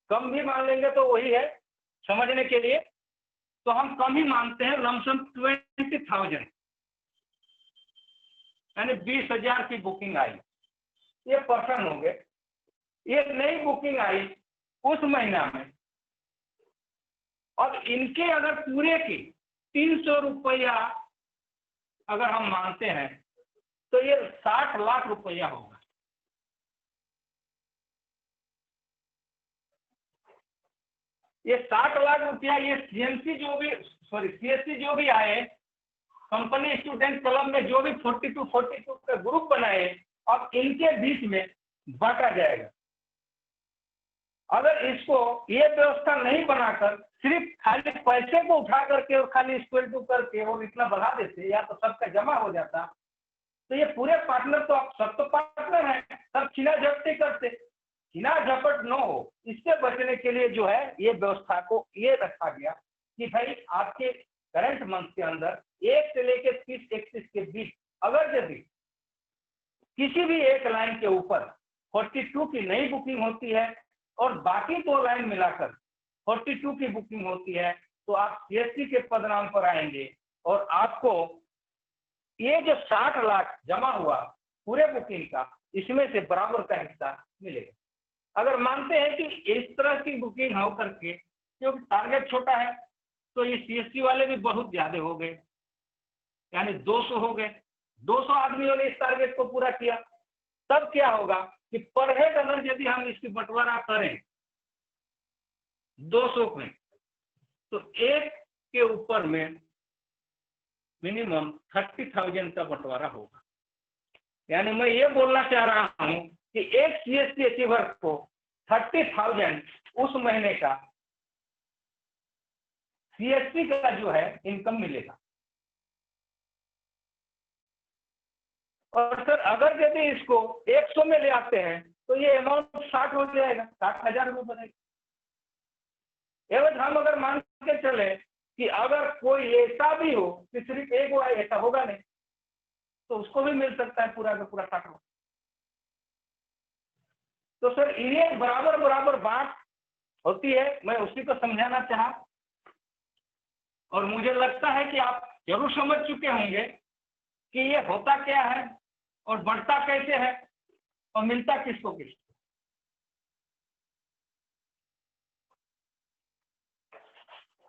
कम भी मान लेंगे तो वही है समझने के लिए, तो हम कम ही मानते हैं, लमसम 20,000 यानी 20,000 की बुकिंग आई, ये पर्सन हो गए। ये नई बुकिंग आई उस महीना में और इनके अगर पूरे की 300 रुपया अगर हम मानते हैं तो ये 60 लाख रुपया होगा। ये 60 लाख रुपया ये सीएससी जो भी आए, कंपनी स्टूडेंट क्लब में जो भी 42 का ग्रुप बनाए, अब इनके बीच में बांटा जाएगा। अगर इसको ये व्यवस्था नहीं बनाकर सिर्फ खाली पैसे को उठा करके और खाली इक्वल टू करके और इतना बढ़ा देते या तो सबका जमा हो जाता, तो ये पूरे पार्टनर तो आप सब तो पार्टनर हैं, सब छीना झपटी करते, छीना झपट न हो इससे बचने के लिए जो है ये व्यवस्था को ये रखा गया कि भाई आपके करंट मंथ के अंदर 1 से लेकर 30-31 के बीच अगर यदि किसी भी एक लाइन के ऊपर 42 की नई बुकिंग होती है और बाकी 2 लाइन मिलाकर 42 की बुकिंग होती है, तो आप सीएससी के पदनाम पर आएंगे और आपको ये जो 60 लाख जमा हुआ पूरे बुकिंग का, इसमें से बराबर का हिस्सा मिलेगा। अगर मानते हैं कि इस तरह की बुकिंग हो करके क्योंकि टारगेट छोटा है, तो ये सीएससी वाले भी बहुत ज्यादा हो गए, यानी 200 हो गए, 200 आदमियों ने इस टारगेट को पूरा किया। तब क्या होगा कि पर हेड अगर यदि हम इसकी बंटवारा करें 200 में, तो एक के ऊपर में मिनिमम 30,000 का बंटवारा होगा। यानी मैं ये बोलना चाह रहा हूं कि एक सीएससी अचीवर को 30,000 उस महीने का सीएससी का जो है इनकम मिलेगा। और सर अगर यदि इसको 100 में ले आते हैं तो ये अमाउंट 60 हो जाएगा, 60,000 रुपये बनेगा। एवं हम अगर मान के चले कि अगर कोई ऐसा भी हो कि सिर्फ एक हुआ, ऐसा होगा नहीं, तो उसको भी मिल सकता है पूरा का पूरा 60। तो सर ये बराबर बराबर बात होती है, मैं उसी को समझाना चाहा। और मुझे लगता है कि आप जरूर समझ चुके होंगे कि ये होता क्या है और बढ़ता कैसे है और मिलता किसको किसको।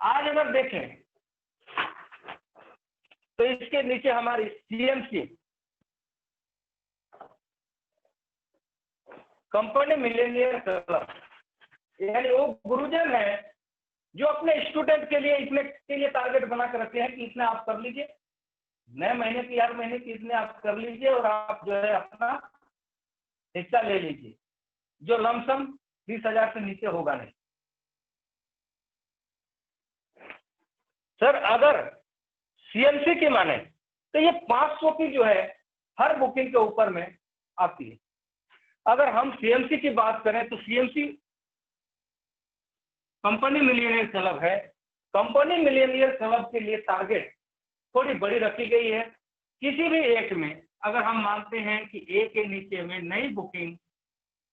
आज अगर देखें तो इसके नीचे हमारी सीएमसी कंपनी मिलेनियर क्लब, यानी वो गुरुजन है जो अपने स्टूडेंट के लिए इतने के लिए टारगेट बना कर रखते हैं कि इतना आप कर लीजिए, नए महीने की हर महीने की इतने आप कर लीजिए और आप जो है अपना हिस्सा ले लीजिए, जो लमसम 20,000 से नीचे होगा नहीं। सर अगर सीएमसी की माने तो ये 500 की जो है हर बुकिंग के ऊपर में आती है। अगर हम सीएमसी की बात करें तो सीएमसी कंपनी मिलियनियर क्लब है। कंपनी मिलियनियर क्लब के लिए टारगेट थोड़ी बड़ी रखी गई है। किसी भी एक में अगर हम मानते हैं कि ए के नीचे में नई बुकिंग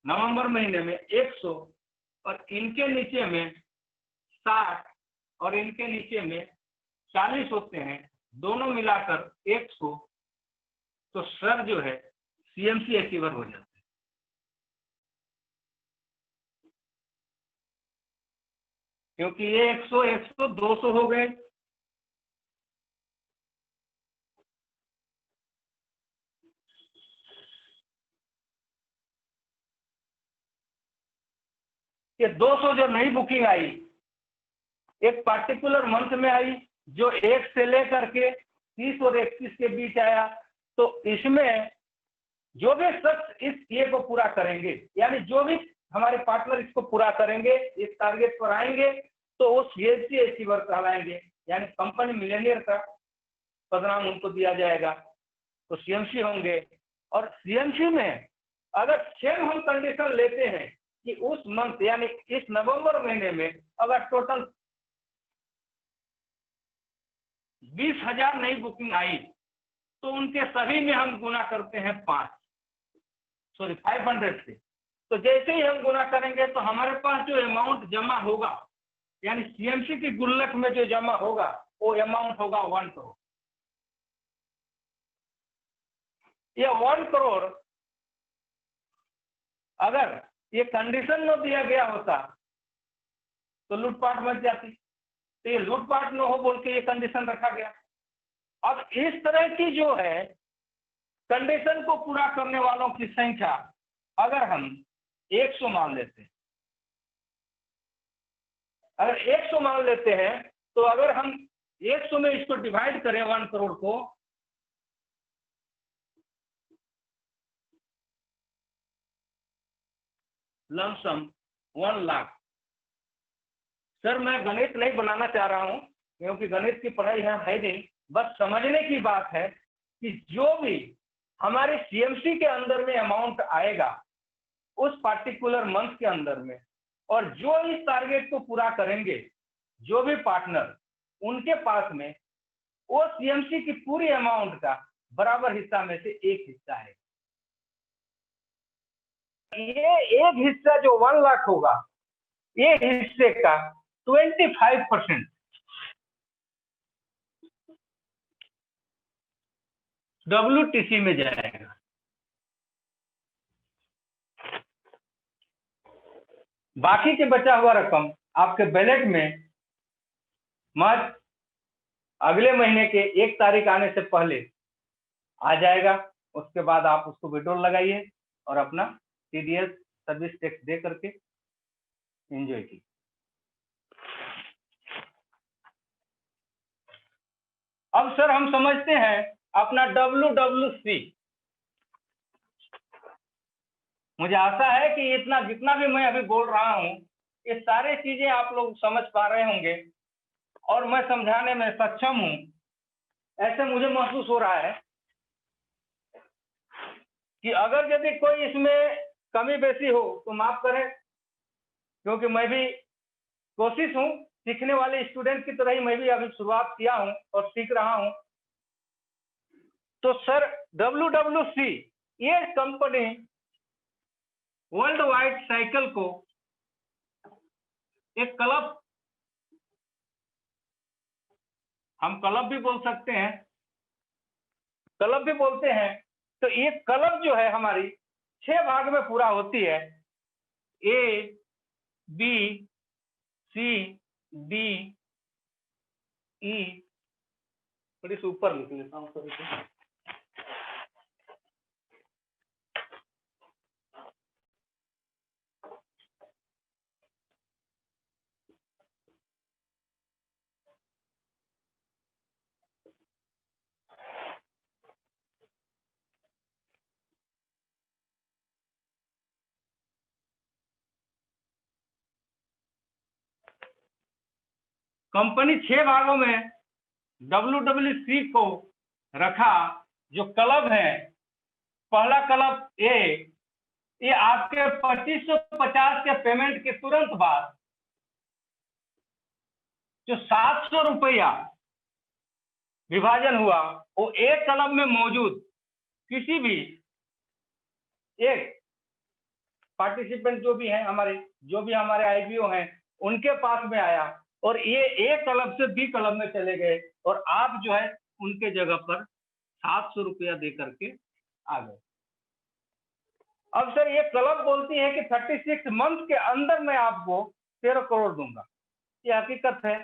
नवंबर महीने में 100 और इनके नीचे में 60 और इनके नीचे में 40 होते हैं, दोनों मिलाकर 100, तो सर जो है सीएमसी अचीवर हो जाता है। क्योंकि ये 100 100 200 हो गए, ये 200 जो नई बुकिंग आई एक पार्टिकुलर मंथ में आई, जो 1 से लेकर के 30 और 31 के बीच आया, तो इसमें जो भी शख्स इस ये को पूरा करेंगे, यानी जो भी हमारे पार्टनर इसको पूरा करेंगे, इस टारगेट पर आएंगे, तो वो सीएससी अचीवर कहलाएंगे, यानी कंपनी मिलेनियर का पदनाम उनको दिया जाएगा, तो सीएमसी होंगे। और सीएमसी में अगर सेम हम कंडीशन लेते हैं कि उस मंथ यानी इस नवंबर महीने में अगर टोटल 20,000 नई बुकिंग आई, तो उनके सभी में हम गुना करते हैं 500 से। तो जैसे ही हम गुना करेंगे तो हमारे पास जो अमाउंट जमा होगा, यानी सीएमसी की गुल्लक में जो जमा होगा वो अमाउंट होगा 1 करोड़। ये 1 करोड़ अगर ये कंडीशन न दिया गया होता तो लूटपाट मच जाती, तो ये लूटपाट न हो बोल के ये कंडीशन रखा गया। अब इस तरह की जो है कंडीशन को पूरा करने वालों की संख्या अगर हम 100 मान लेते हैं, अगर 100 मान लेते हैं, तो अगर हम 100 में इसको डिवाइड करें 1 करोड़ को, लमसम 1 लाख। सर मैं गणित नहीं बनाना चाह रहा हूं क्योंकि गणित की पढ़ाई यहाँ है नहीं, बस समझने की बात है कि जो भी हमारे सीएमसी के अंदर में अमाउंट आएगा उस पार्टिकुलर मंथ के अंदर में, और जो इस टारगेट को पूरा करेंगे जो भी पार्टनर, उनके पास में वो सीएमसी की पूरी अमाउंट का बराबर हिस्सा में से एक हिस्सा है। ये एक हिस्सा जो 1 लाख होगा, ये हिस्से का 25% WTC में जाएगा। बाकी के बचा हुआ रकम आपके बैलेट में मत अगले महीने के 1 तारीख आने से पहले आ जाएगा। उसके बाद आप उसको विड्रॉल लगाइए और अपना TDS सर्विस टैक्स दे करके एंजॉय की। अब सर हम समझते हैं अपना WWC। मुझे आशा है कि इतना जितना भी मैं अभी बोल रहा हूँ ये सारे चीजें आप लोग समझ पा रहे होंगे और मैं समझाने में सक्षम हूँ, ऐसे मुझे महसूस हो रहा है। कि अगर यदि कोई इसमें कमी बेसी हो तो माफ करें, क्योंकि मैं भी कोशिश हूँ सीखने वाले स्टूडेंट की तरह ही मैं भी अभी शुरुआत किया हूँ और सीख रहा हूँ। तो सर WWC ये कंपनी वर्ल्ड वाइड साइकिल को एक क्लब, हम क्लब भी बोल सकते हैं, क्लब भी बोलते हैं। तो ये क्लब जो है हमारी 6 भाग में पूरा होती है, A, B, C, D, E। थोड़ी सी ऊपर लिख लेता हूँ सर। कंपनी 6 भागों में WWC को रखा। जो क्लब है, पहला क्लब A, ये आपके 2550 के पेमेंट के तुरंत बाद जो 700 रुपया विभाजन हुआ वो एक क्लब में मौजूद किसी भी एक पार्टिसिपेंट जो भी हैं हमारे, जो भी हमारे IBO हैं उनके पास में आया और ये एक क्लब से B क्लब में चले गए और आप जो है उनके जगह पर 700 रुपया दे करके आ गए। अब सर ये क्लब बोलती है कि 36 मंथ के अंदर मैं आपको 13 करोड़ दूंगा। ये हकीकत है,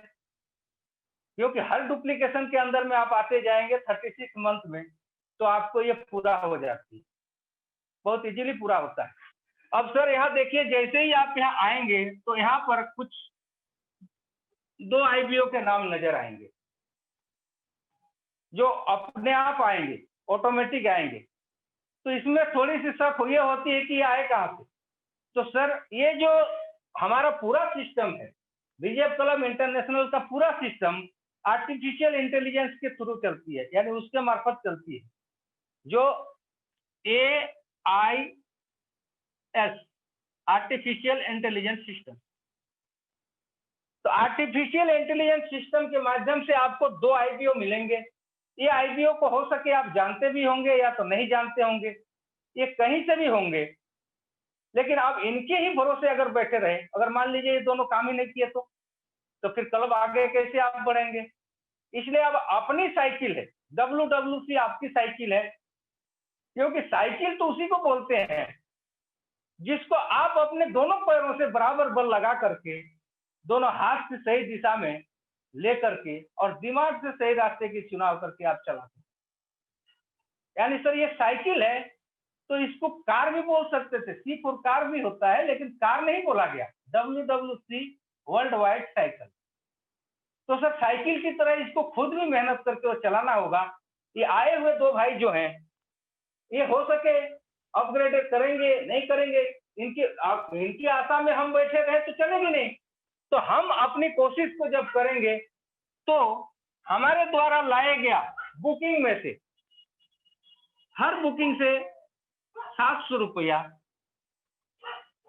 क्योंकि हर डुप्लीकेशन के अंदर में आप आते जाएंगे 36 मंथ में तो आपको ये पूरा हो जाती है, बहुत इजीली पूरा होता है। अब सर यहाँ देखिए, जैसे ही आप यहाँ आएंगे तो यहाँ पर कुछ 2 IBO के नाम नजर आएंगे जो अपने आप आएंगे, ऑटोमेटिक आएंगे। तो इसमें थोड़ी सी शक ये होती है कि ये आए कहाँ से। तो सर ये जो हमारा पूरा सिस्टम है, विजय क्लब इंटरनेशनल का पूरा सिस्टम आर्टिफिशियल इंटेलिजेंस के थ्रू चलती है, यानी उसके मार्फत चलती है, जो AIS आर्टिफिशियल इंटेलिजेंस सिस्टम। तो आर्टिफिशियल इंटेलिजेंस सिस्टम के माध्यम से आपको 2 IBO मिलेंगे। ये IBO को हो सके आप जानते भी होंगे या तो नहीं जानते होंगे, ये कहीं से भी होंगे, लेकिन आप इनके ही भरोसे अगर बैठे रहे, अगर मान लीजिए ये दोनों काम ही नहीं किए तो फिर क्लब आगे कैसे आप बढ़ेंगे। इसलिए अब अपनी साइकिल है, WWC आपकी साइकिल है, क्योंकि साइकिल तो उसी को बोलते हैं जिसको आप अपने दोनों पैरों से बराबर बल लगा करके दोनों हाथ से सही दिशा में ले करके और दिमाग से सही रास्ते की चुनाव करके आप चलाते हैं। यानी सर ये साइकिल है, तो इसको कार भी बोल सकते थे, C फॉर कार भी होता है, लेकिन कार नहीं बोला गया, WWC वर्ल्ड वाइड साइकिल। तो सर साइकिल की तरह इसको खुद भी मेहनत करके और चलाना होगा। ये आए हुए 2 भाई जो हैं ये हो सके अपग्रेडेड करेंगे नहीं करेंगे, इनकी आशा में हम बैठे रहे तो चलेगी नहीं। तो हम अपनी कोशिश को जब करेंगे तो हमारे द्वारा लाया गया बुकिंग में से हर बुकिंग से 700 रुपया,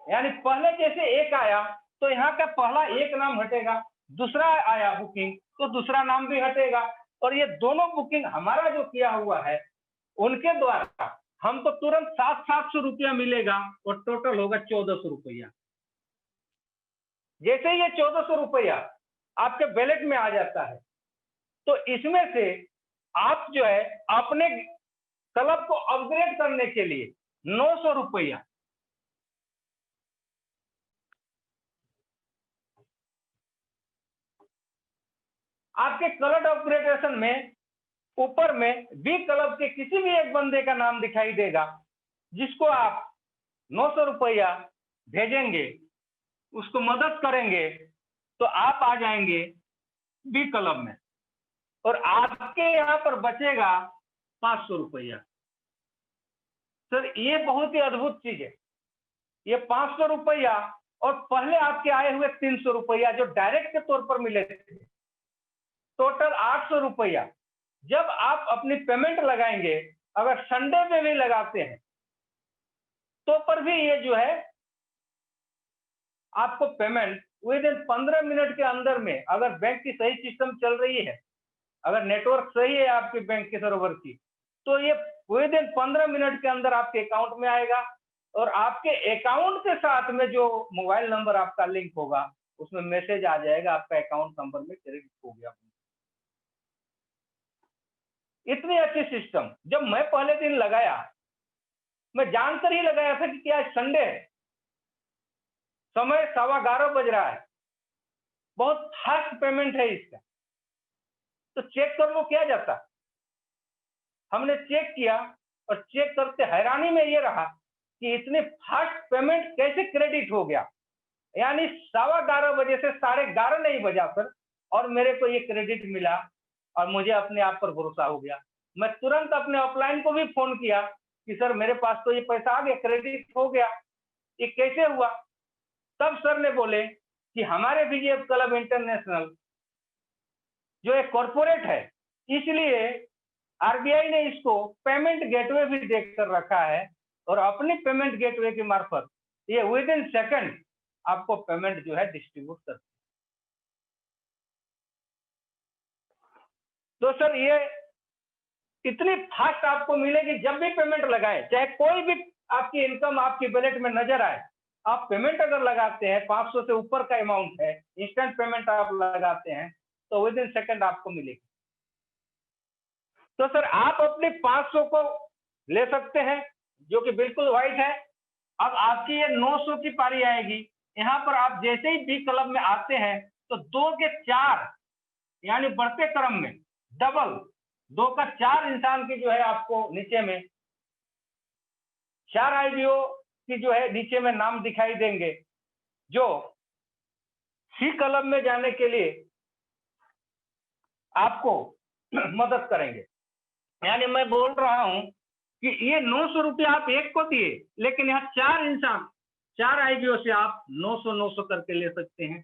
यानी पहले जैसे एक आया तो यहाँ का पहला एक नाम हटेगा, दूसरा आया बुकिंग तो दूसरा नाम भी हटेगा, और ये दोनों बुकिंग हमारा जो किया हुआ है उनके द्वारा हम तो तुरंत 700 रुपया मिलेगा और टोटल होगा 1400 रुपया। जैसे ये 1400 रुपया आपके वैलेट में आ जाता है तो इसमें से आप जो है अपने क्लब को अपग्रेड करने के लिए 900 रुपया आपके क्लब अपग्रेडेशन में ऊपर में B क्लब के किसी भी एक बंदे का नाम दिखाई देगा जिसको आप 900 रुपया भेजेंगे, उसको मदद करेंगे, तो आप आ जाएंगे बी क्लब में और आपके यहाँ पर बचेगा 500 रुपया। सर ये बहुत ही अद्भुत चीज है, ये 500 रुपया और पहले आपके आए हुए 300 रुपया जो डायरेक्ट के तौर पर मिले थे, टोटल 800 रुपया। जब आप अपनी पेमेंट लगाएंगे, अगर संडे में भी लगाते हैं तो पर भी ये जो है आपको पेमेंट विद इन 15 मिनट के अंदर में, अगर बैंक की सही सिस्टम चल रही है, अगर नेटवर्क सही है आपके बैंक के सर्वर की, तो ये विद इन 15 मिनट के अंदर आपके अकाउंट में आएगा और आपके अकाउंट के साथ में जो मोबाइल नंबर आपका लिंक होगा उसमें मैसेज आ जाएगा आपका अकाउंट नंबर में क्रेडिट हो गया। इतनी अच्छी सिस्टम जब मैं पहले दिन लगाया, मैं जानकर ही लगाया था कि क्या संडे है, समय 11:15 बज रहा है, बहुत फास्ट पेमेंट है इसका, तो चेक कर लो क्या जाता। हमने चेक किया और चेक करते हैरानी में ये रहा कि इतने फास्ट पेमेंट कैसे क्रेडिट हो गया, यानी 11:15 बजे से 11:30 नहीं बजा सर, और मेरे को ये क्रेडिट मिला और मुझे अपने आप पर भरोसा हो गया। मैं तुरंत अपने ऑफलाइन को भी फोन किया कि सर मेरे पास तो ये पैसा आ गया, क्रेडिट हो गया, ये कैसे हुआ। तब सर ने बोले कि हमारे बीजेएफ क्लब इंटरनेशनल जो एक कॉरपोरेट है, इसलिए आरबीआई ने इसको पेमेंट गेटवे भी देकर रखा है और अपनी पेमेंट गेटवे के मार्फत ये विद इन सेकंड आपको पेमेंट जो है डिस्ट्रीब्यूट करती है। तो सर ये इतनी फास्ट आपको मिलेगी, जब भी पेमेंट लगाए, चाहे कोई भी आपकी इनकम आपकी वॉलेट में नजर आए, आप पेमेंट अगर लगाते हैं 500 से ऊपर का अमाउंट है, इंस्टेंट पेमेंट आप लगाते हैं तो विद इन सेकंड आपको मिलेगी। तो सर आप अपने 500 को ले सकते हैं जो कि बिल्कुल वाइट है। अब आपकी ये 900 की पारी आएगी। यहाँ पर आप जैसे ही बी क्लब में आते हैं तो 2 के 4 यानी बढ़ते क्रम में डबल 2 का 4 इंसान की जो है आपको नीचे में 4 आईबीओ की जो है नीचे में नाम दिखाई देंगे, जो सी क्लब में जाने के लिए आपको मदद करेंगे। यानी मैं बोल रहा हूं कि ये 900 रुपया आप एक को दिए, लेकिन यहाँ 4 इंसान 4 आईबीओ से आप 900 करके ले सकते हैं।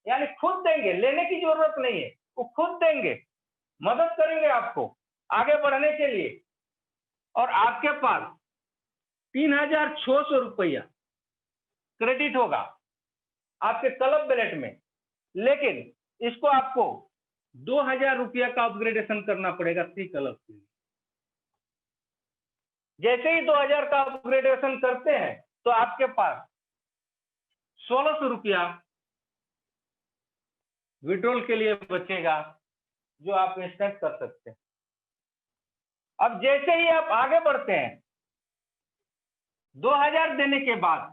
यानी खुद देंगे, लेने की जरूरत नहीं है, वो खुद देंगे, मदद करेंगे आपको आगे बढ़ने के लिए। और आपके पास 3600 रुपया क्रेडिट होगा आपके क्लब वॉलेट में, लेकिन इसको आपको 2000 रुपया का अपग्रेडेशन करना पड़ेगा सी क्लब के लिए। जैसे ही 2000 का अपग्रेडेशन करते हैं तो आपके पास 1600 रुपया विड्रॉल के लिए बचेगा, जो आप इंस्टेंट कर सकते हैं। अब जैसे ही आप आगे बढ़ते हैं, 2000 देने के बाद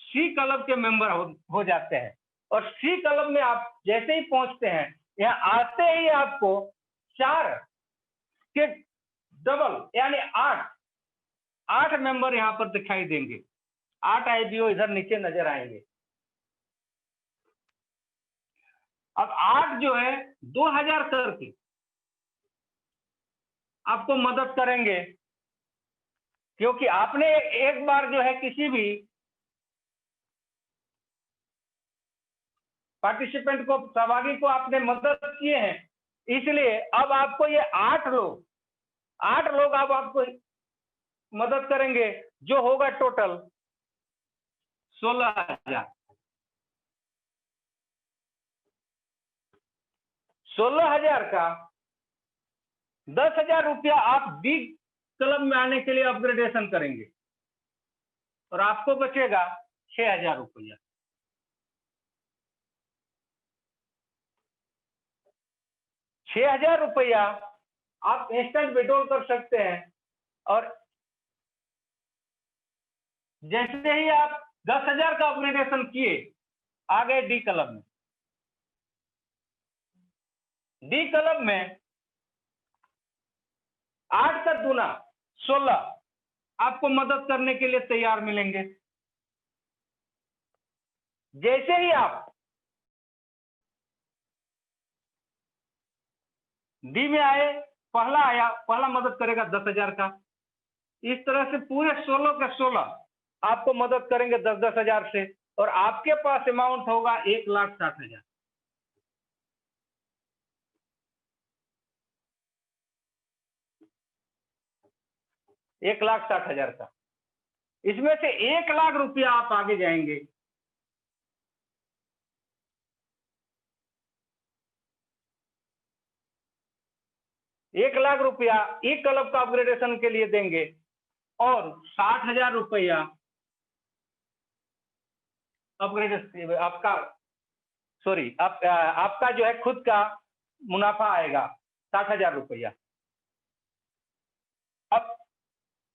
सी क्लब के मेंबर हो जाते हैं और सी क्लब में आप जैसे ही पहुंचते हैं, यहाँ आते ही आपको 4 के डबल यानी 8 मेंबर यहाँ पर दिखाई देंगे, 8 आईबीओ इधर नीचे नजर आएंगे। अब 8 जो है 2000 करके आपको मदद करेंगे, क्योंकि आपने एक बार जो है किसी भी पार्टिसिपेंट को, सहभागी को आपने मदद किए हैं, इसलिए अब आपको ये 8 लोग अब आपको मदद करेंगे, जो होगा टोटल 16,000। 16,000 का 10,000 रुपया आप बी क्लब में आने के लिए अपग्रेडेशन करेंगे और आपको बचेगा 6,000 रुपया। 6,000 रुपया आप इंस्टेंट विड्रॉल कर सकते हैं और जैसे ही आप 10,000 का अपग्रेडेशन किए, आ गए डी क्लब में। डी क्लब में 8 का दूना 16 आपको मदद करने के लिए तैयार मिलेंगे। जैसे ही आप डी में आए, पहला आया, पहला मदद करेगा 10,000 का। इस तरह से पूरे 16 के 16 आपको मदद करेंगे 10-10 हजार से, और आपके पास अमाउंट होगा 1,60,000। ₹1,60,000 का। इसमें से 1,00,000 रुपया आप आगे जाएंगे, ₹1,00,000 ई क्लब का अपग्रेडेशन के लिए देंगे, और 60,000 रुपया अपग्रेडेशन आपका, सॉरी, आपका जो है खुद का मुनाफा आएगा 60,000 रुपया। अब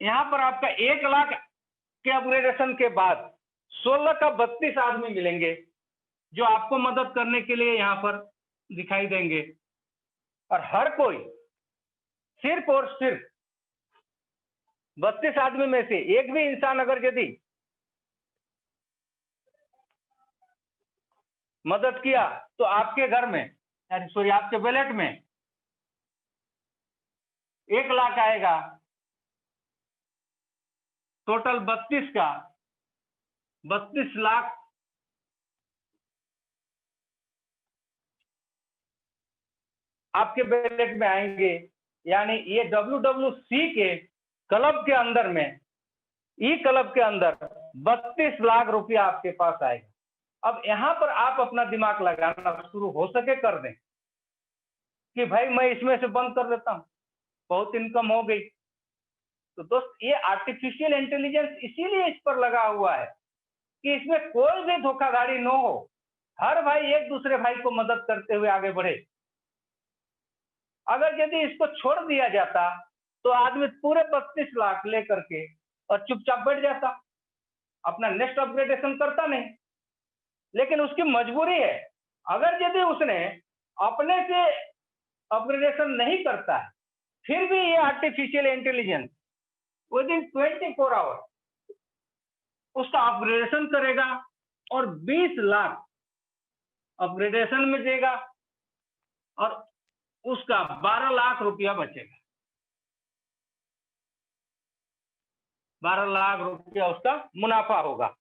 यहाँ पर आपका 1,00,000 के अपग्रेडेशन के बाद 16 का 32 आदमी मिलेंगे जो आपको मदद करने के लिए यहाँ पर दिखाई देंगे, और हर कोई सिर्फ और सिर्फ 32 आदमी में से एक भी इंसान अगर यदि मदद किया तो आपके घर में, सॉरी, आपके वैलेट में 1,00,000 आएगा। टोटल 32 का 32 लाख आपके वैलेट में आएंगे। यानी ये WWC के क्लब के अंदर में, ई क्लब के अंदर 32 लाख रुपया आपके पास आएगा। अब यहाँ पर आप अपना दिमाग लगाना शुरू हो सके कर दें कि भाई मैं इसमें से बंद कर देता हूं, बहुत इनकम हो गई। तो दोस्त, ये आर्टिफिशियल इंटेलिजेंस इसीलिए इस पर लगा हुआ है कि इसमें कोई भी धोखाधड़ी न हो, हर भाई एक दूसरे भाई को मदद करते हुए आगे बढ़े। अगर यदि इसको छोड़ दिया जाता तो आदमी पूरे 32 लाख लेकर के और चुपचाप बैठ जाता, अपना नेक्स्ट अपग्रेडेशन करता नहीं। लेकिन उसकी मजबूरी है, अगर यदि उसने अपने से अपग्रेडेशन नहीं करता है, फिर भी ये artificial intelligence within 24 hour उसका अपग्रेडेशन करेगा और 20 लाख अपग्रेडेशन में देगा, और उसका 12 लाख रुपया बचेगा। 12 लाख रुपया उसका मुनाफा होगा।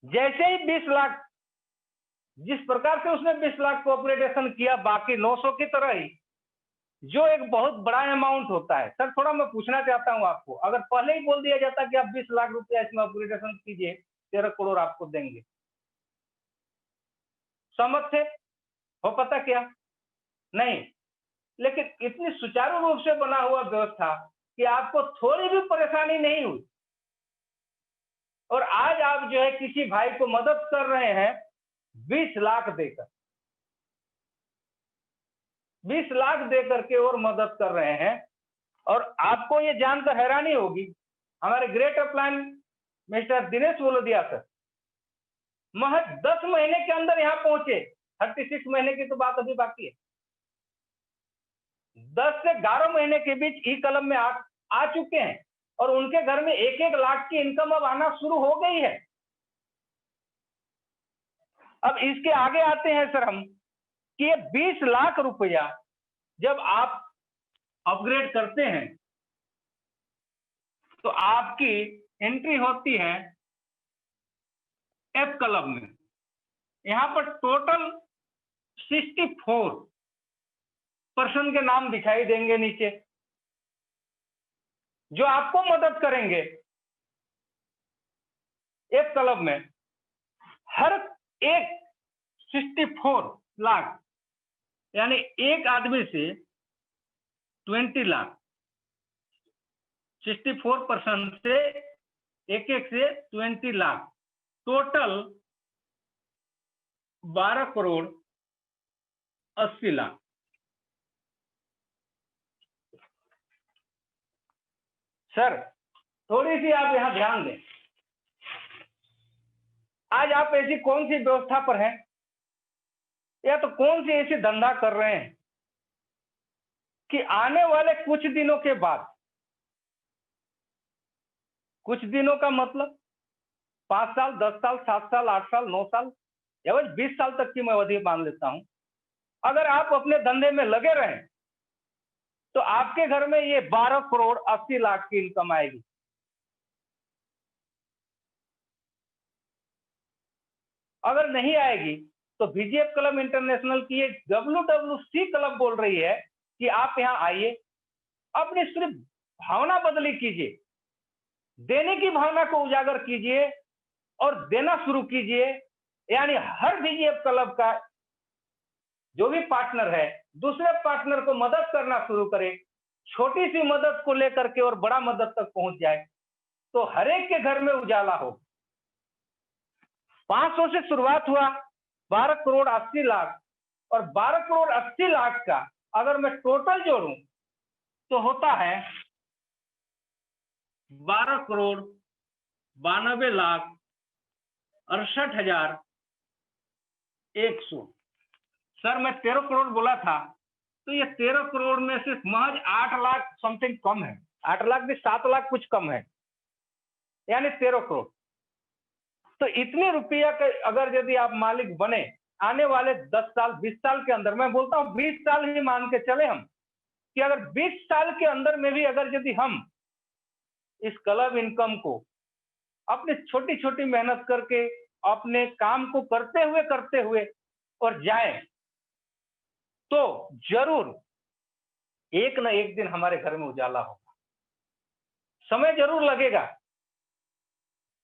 जैसे ही 20 लाख, जिस प्रकार से उसने 20 लाख को अपग्रेडेशन किया, बाकी 900 की तरह ही, जो एक बहुत बड़ा अमाउंट होता है। सर, थोड़ा मैं पूछना चाहता हूं आपको, अगर पहले ही बोल दिया जाता कि आप 20 लाख रुपया इसमें अपग्रेडेशन कीजिए, 13 करोड़ आपको देंगे, सहमत थे? हो पता क्या? नहीं। लेकिन इतनी सुचारू रूप से बना हुआ व्यवस्था कि आपको थोड़ी भी परेशानी नहीं हुई, और आज आप जो है किसी भाई को मदद कर रहे हैं 20 लाख देकर, 20 लाख देकर के और मदद कर रहे हैं। और आपको ये जानकर हैरानी होगी, हमारे great upline mister Dinesh Volodiya sir महज 10 महीने के अंदर यहाँ पहुंचे। 36 महीने की तो बात अभी बाकी है। 10 से 11 महीने के बीच ई कलम में आ चुके हैं, और उनके घर में 1-1 लाख की इनकम अब आना शुरू हो गई है। अब इसके आगे आते हैं सर हम, कि ये 20 लाख रुपया जब आप अपग्रेड करते हैं तो आपकी एंट्री होती है एफ क्लब में। यहां पर टोटल 64 पर्सन के नाम दिखाई देंगे नीचे, जो आपको मदद करेंगे एफ क्लब में। हर एक 64 लाख, यानी एक आदमी से 20 लाख, 64% से एक से 20 लाख, टोटल 12 करोड़ 80 लाख। सर, थोड़ी सी आप यहां ध्यान दें, आज आप ऐसी कौन सी व्यवस्था पर हैं, या तो कौन सी ऐसी धंधा कर रहे हैं कि आने वाले कुछ दिनों के बाद, कुछ दिनों का मतलब 5 साल, 10 साल, 7 साल, 8 साल, 9 साल या 20 साल तक की मैं अवधि मान लेता हूं। अगर आप अपने धंधे में लगे रहें तो आपके घर में ये 12 करोड़ 80 लाख की इनकम आएगी। अगर नहीं आएगी तो बीजेएफ क्लब इंटरनेशनल की ये WWC क्लब बोल रही है कि आप यहां आइए, अपनी सिर्फ भावना बदली कीजिए, देने की भावना को उजागर कीजिए और देना शुरू कीजिए। यानी हर बीजेएफ क्लब का जो भी पार्टनर है दूसरे पार्टनर को मदद करना शुरू करे, छोटी सी मदद को लेकर के और बड़ा मदद तक पहुंच जाए, तो हर एक के घर में उजाला हो। 500 से शुरुआत हुआ, 12 करोड़ 80 लाख, और 12 करोड़ 80 लाख का अगर मैं टोटल जोड़ूं तो होता है 12 करोड़ 92 लाख 68,100। सर मैं 13 करोड़ बोला था, तो ये 13 करोड़ में से महज 8 लाख समथिंग कम है, 8 लाख भी 7 लाख कुछ कम है, यानी 13 करोड़। तो इतने रुपया के अगर यदि आप मालिक बने आने वाले 10 साल 20 साल के अंदर, मैं बोलता हूं 20 साल ही मान के चले हम, कि अगर 20 साल के अंदर में भी अगर यदि हम इस क्लब इनकम को अपनी छोटी छोटी मेहनत करके अपने काम को करते हुए और जाएं, तो जरूर एक न एक दिन हमारे घर में उजाला होगा। समय जरूर लगेगा,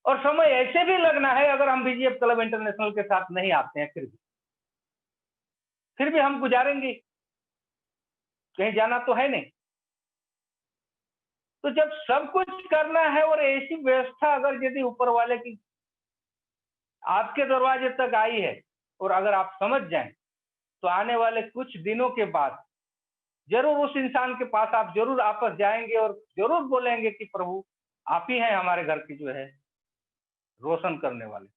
और समय ऐसे भी लगना है अगर हम बीजेएफ क्लब इंटरनेशनल के साथ नहीं आते हैं, फिर भी हम गुजारेंगे, कहीं जाना तो है नहीं। तो जब सब कुछ करना है और ऐसी व्यवस्था अगर यदि ऊपर वाले की आपके दरवाजे तक आई है और अगर आप समझ जाएं, तो आने वाले कुछ दिनों के बाद जरूर उस इंसान के पास आप जरूर वापस जाएंगे और जरूर बोलेंगे कि प्रभु आप ही हैं हमारे घर की जो है रोशन करने वाले।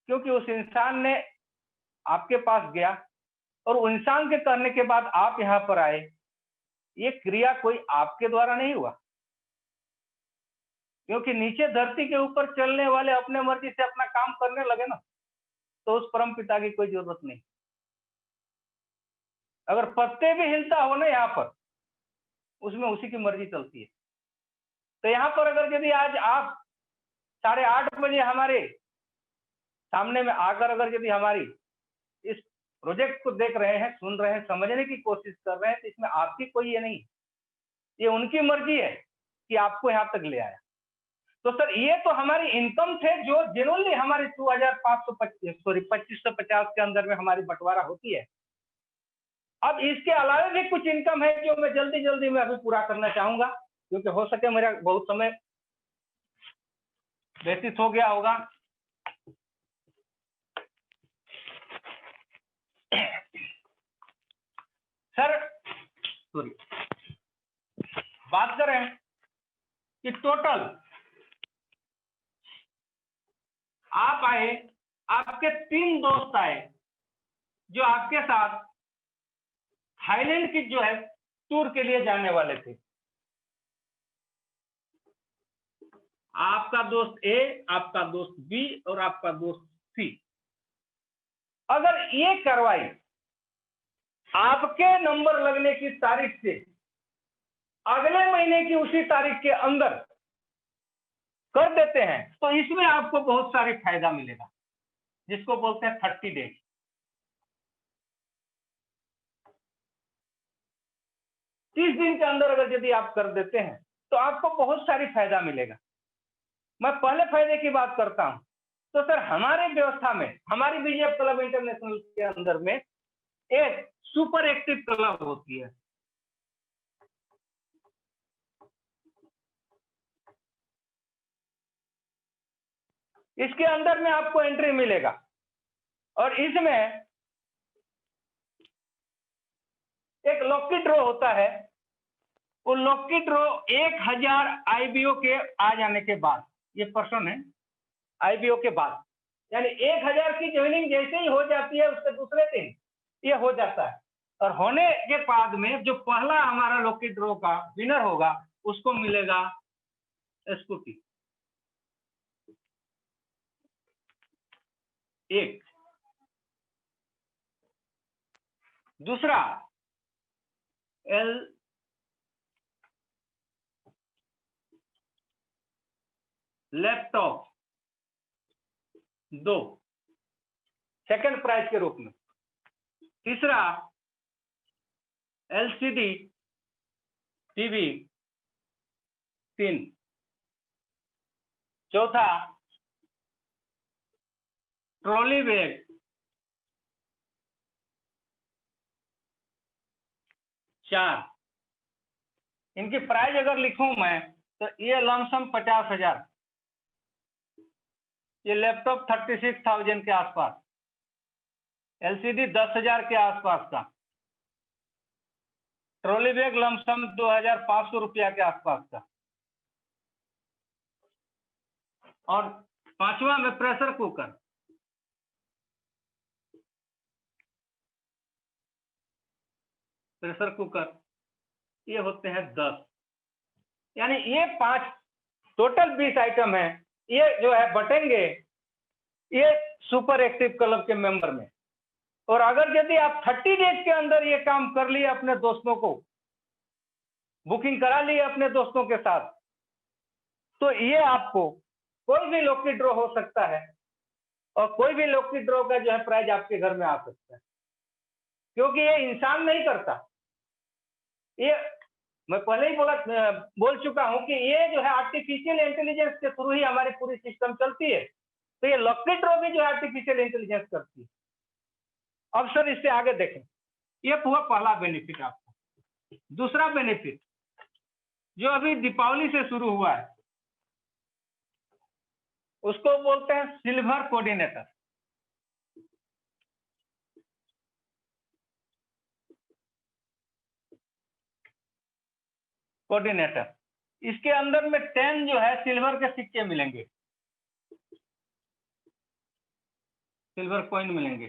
क्योंकि उस इंसान ने आपके पास गया और उस इंसान के करने के बाद आप यहां पर आए, ये क्रिया कोई आपके द्वारा नहीं हुआ, क्योंकि नीचे धरती के ऊपर चलने वाले अपने मर्जी से अपना काम करने लगे ना, तो उस परम पिता की कोई जरूरत नहीं। अगर पत्ते भी हिलता हो ना यहाँ पर, उसमें उसी की मर्जी चलती है। तो यहाँ पर अगर यदि आज आप 8:30 बजे हमारे सामने में आकर अगर यदि हमारी इस प्रोजेक्ट को देख रहे हैं, सुन रहे हैं, समझने की कोशिश कर रहे हैं, तो इसमें आपकी कोई ये नहीं, ये उनकी मर्जी है कि आपको यहाँ तक ले आया। तो सर ये तो हमारी इनकम थे जो जेन्युइनली हमारी 2550 के अंदर में हमारी बंटवारा होती है। अब इसके अलावा भी कुछ इनकम है जो मैं जल्दी जल्दी में अभी पूरा करना चाहूंगा, क्योंकि हो सके मेरा बहुत समय व्यतीत हो गया होगा। सर सॉरी, बात करें कि टोटल आप आए, आपके 3 दोस्त आए जो आपके साथ थाईलैंड की जो है टूर के लिए जाने वाले थे। आपका दोस्त ए, आपका दोस्त बी और आपका दोस्त सी। अगर ये कार्रवाई आपके नंबर लगने की तारीख से अगले महीने की उसी तारीख के अंदर कर देते हैं, तो इसमें आपको बहुत सारी फायदा मिलेगा, जिसको बोलते हैं 30 डेज। 30 दिन के अंदर अगर यदि आप कर देते हैं तो आपको बहुत सारी फायदा मिलेगा। मैं पहले फायदे की बात करता हूं, तो सर हमारे व्यवस्था में, हमारी बीजेएफ क्लब इंटरनेशनल के अंदर में एक सुपर एक्टिव क्लब होती है। इसके अंदर में आपको एंट्री मिलेगा और इसमें एक लॉकी ड्रॉ होता है। वो लॉकी ड्रॉ 1000 आईबीओ के आ जाने के बाद, ये पर्सन है आईबीओ के बाद, यानी 1000 की ज्वाइनिंग जैसे ही हो जाती है उसके दूसरे दिन ये हो जाता है, और होने के बाद में जो पहला हमारा लॉकी ड्रॉ का विनर होगा उसको मिलेगा स्कूटी। एक। दूसरा एल लैपटॉप 2 सेकंड प्राइस के रूप में। तीसरा एलसीडी टीवी 3। चौथा ट्रॉली बैग 4। इनकी प्राइस अगर लिखूं मैं तो ये लमसम 50,000, ये लैपटॉप 36,000 के आसपास, एलसीडी 10,000 के आसपास का, ट्रॉली बैग लमसम 2,500 रुपया के आसपास का, और पांचवा में प्रेशर कुकर। प्रेशर कुकर ये होते हैं 10। यानी ये 5 टोटल 20 आइटम है। ये जो है बटेंगे ये सुपर एक्टिव क्लब के मेंबर में। और अगर यदि आप 30 डेज के अंदर ये काम कर लिए, अपने दोस्तों को बुकिंग करा लिए अपने दोस्तों के साथ, तो ये आपको कोई भी लकी ड्रॉ हो सकता है, और कोई भी लकी ड्रॉ का जो है प्राइज आपके घर में आ सकता है, क्योंकि ये इंसान नहीं करता। ये मैं पहले ही बोल चुका हूं कि ये जो है आर्टिफिशियल इंटेलिजेंस के थ्रू ही हमारी पूरी सिस्टम चलती है। तो ये लकी ड्रॉ भी जो है आर्टिफिशियल इंटेलिजेंस करती है। अब सर इससे आगे देखें, ये हुआ पहला बेनिफिट आपको। दूसरा बेनिफिट जो अभी दीपावली से शुरू हुआ है, उसको बोलते हैं सिल्वर कोऑर्डिनेटर। इसके अंदर में 10 जो है सिल्वर के सिक्के मिलेंगे, सिल्वर कॉइन मिलेंगे।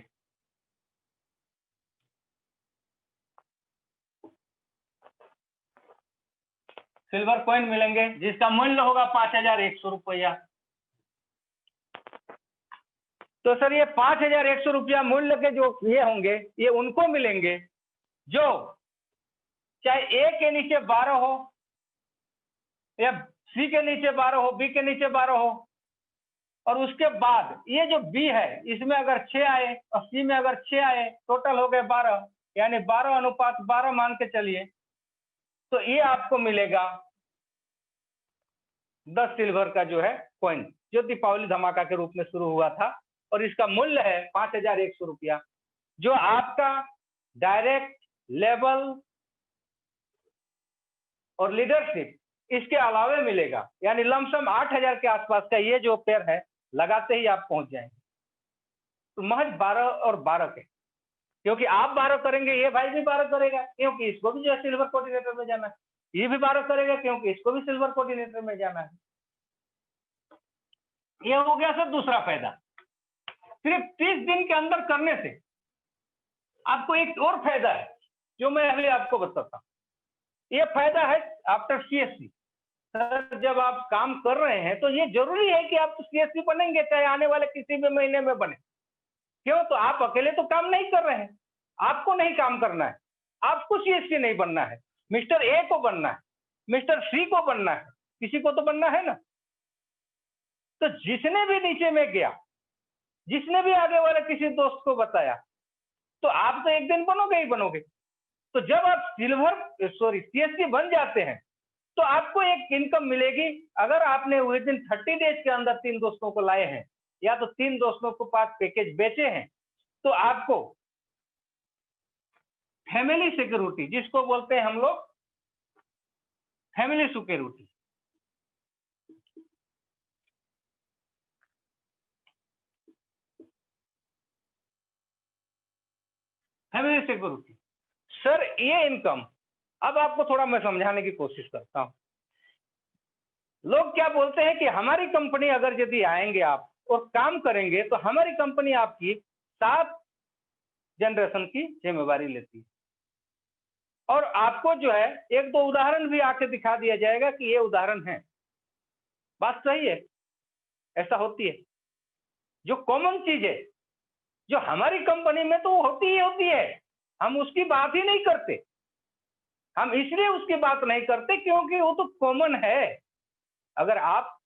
सिल्वर कॉइन मिलेंगे जिसका मूल्य होगा 5,100 रुपया। तो सर ये 5,100 रुपया मूल्य के जो ये होंगे, ये उनको मिलेंगे जो चाहे ए के नीचे 12 हो, या सी के नीचे 12 हो, बी के नीचे 12 हो, और उसके बाद ये जो बी है इसमें अगर 6 आए और सी में अगर 6 आए, टोटल हो गए 12, यानी 12:12 मान के चलिए, तो ये आपको मिलेगा 10 सिल्वर का जो है कॉइन, जो दीपावली धमाका के रूप में शुरू हुआ था, और इसका मूल्य है 5,100 रुपया, जो आपका डायरेक्ट लेवल और लीडरशिप इसके अलावे मिलेगा। यानी लमसम 8,000 के आसपास का ये जो पेयर है, लगाते ही आप पहुंच जाएंगे। तो महज 12 और 12 के, क्योंकि आप 12 करेंगे, ये भाई भी 12 करेगा, क्योंकि इसको भी जो है सिल्वर कोऑर्डिनेटर में जाना है, ये भी 12 करेगा क्योंकि इसको भी सिल्वर कोऑर्डिनेटर में जाना है। ये हो गया सर दूसरा फायदा। सिर्फ 30 दिन के अंदर करने से आपको एक और फायदा है, जो मैं अभी आपको बताता हूं। ये फायदा है आफ्टर सीएससी। सर जब आप काम कर रहे हैं तो ये जरूरी है कि आप सीएससी बनेंगे, चाहे आने वाले किसी भी महीने में बने। क्यों? तो आप अकेले तो काम नहीं कर रहे हैं, आपको नहीं काम करना है, आपको सीएससी नहीं बनना है, मिस्टर ए को बनना है, मिस्टर सी को बनना है, किसी को तो बनना है ना। तो जिसने भी नीचे में गया, जिसने भी आगे वाले किसी दोस्त को बताया, तो आप तो एक दिन बनोगे ही बनोगे। तो जब आप सीएससी बन जाते हैं तो आपको एक इनकम मिलेगी। अगर आपने विद इन 30 डेज के अंदर 3 दोस्तों को लाए हैं, या तो 3 दोस्तों को पास पैकेज बेचे हैं, तो आपको फैमिली सिक्योरिटी, जिसको बोलते हैं हम लोग family security, family security. Sir ये इनकम, अब आपको थोड़ा मैं समझाने की कोशिश करता हूं। लोग क्या बोलते हैं कि हमारी कंपनी अगर यदि आएंगे आप और काम करेंगे, तो हमारी कंपनी आपकी 7 जनरेशन की जिम्मेवारी लेती है। और आपको जो है 1-2 उदाहरण भी आके दिखा दिया जाएगा कि ये उदाहरण है। बात सही है, ऐसा होती है। जो कॉमन चीज है जो हमारी कंपनी में तो होती ही होती है, हम उसकी बात ही नहीं करते। हम इसलिए उसकी बात नहीं करते क्योंकि वो तो कॉमन है। अगर आप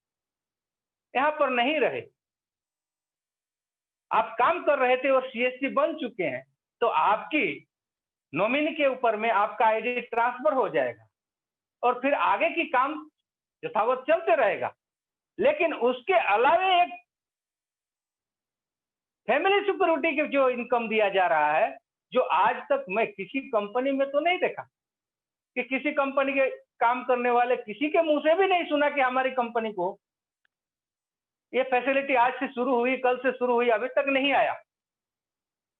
यहां पर नहीं रहे, आप काम कर रहे थे और सीएससी बन चुके हैं, तो आपकी नॉमिनी के ऊपर में आपका आईडी ट्रांसफर हो जाएगा और फिर आगे की काम यथावत चलते रहेगा। लेकिन उसके अलावे एक फैमिली सिक्योरिटी की जो इनकम दिया जा रहा है, जो आज तक मैं किसी कंपनी में तो नहीं देखा कि किसी कंपनी के काम करने वाले किसी के मुंह से भी नहीं सुना कि हमारी कंपनी को ये फैसिलिटी आज से शुरू हुई, कल से शुरू हुई, अभी तक नहीं आया।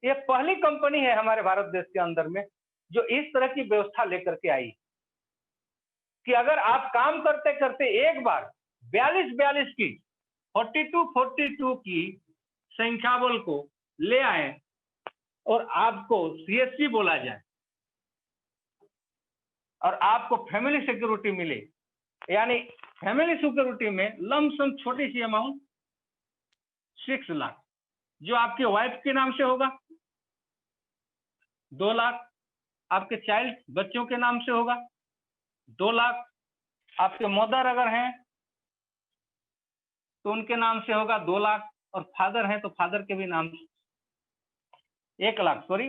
ये पहली कंपनी है हमारे भारत देश के अंदर में जो इस तरह की व्यवस्था लेकर के आई कि अगर आप काम करते करते एक बार 42 की 42 की संख्या बल को ले आए और आपको सीएससी बोला जाए और आपको फैमिली सिक्योरिटी मिले, यानी फैमिली सिक्योरिटी में लमसम छोटी सी अमाउंट 6 लाख जो आपके वाइफ के नाम से होगा, 2 लाख आपके चाइल्ड बच्चों के नाम से होगा, 2 लाख आपके मदर अगर हैं तो उनके नाम से होगा 2 लाख, और फादर हैं तो फादर के भी नाम 1 लाख, सॉरी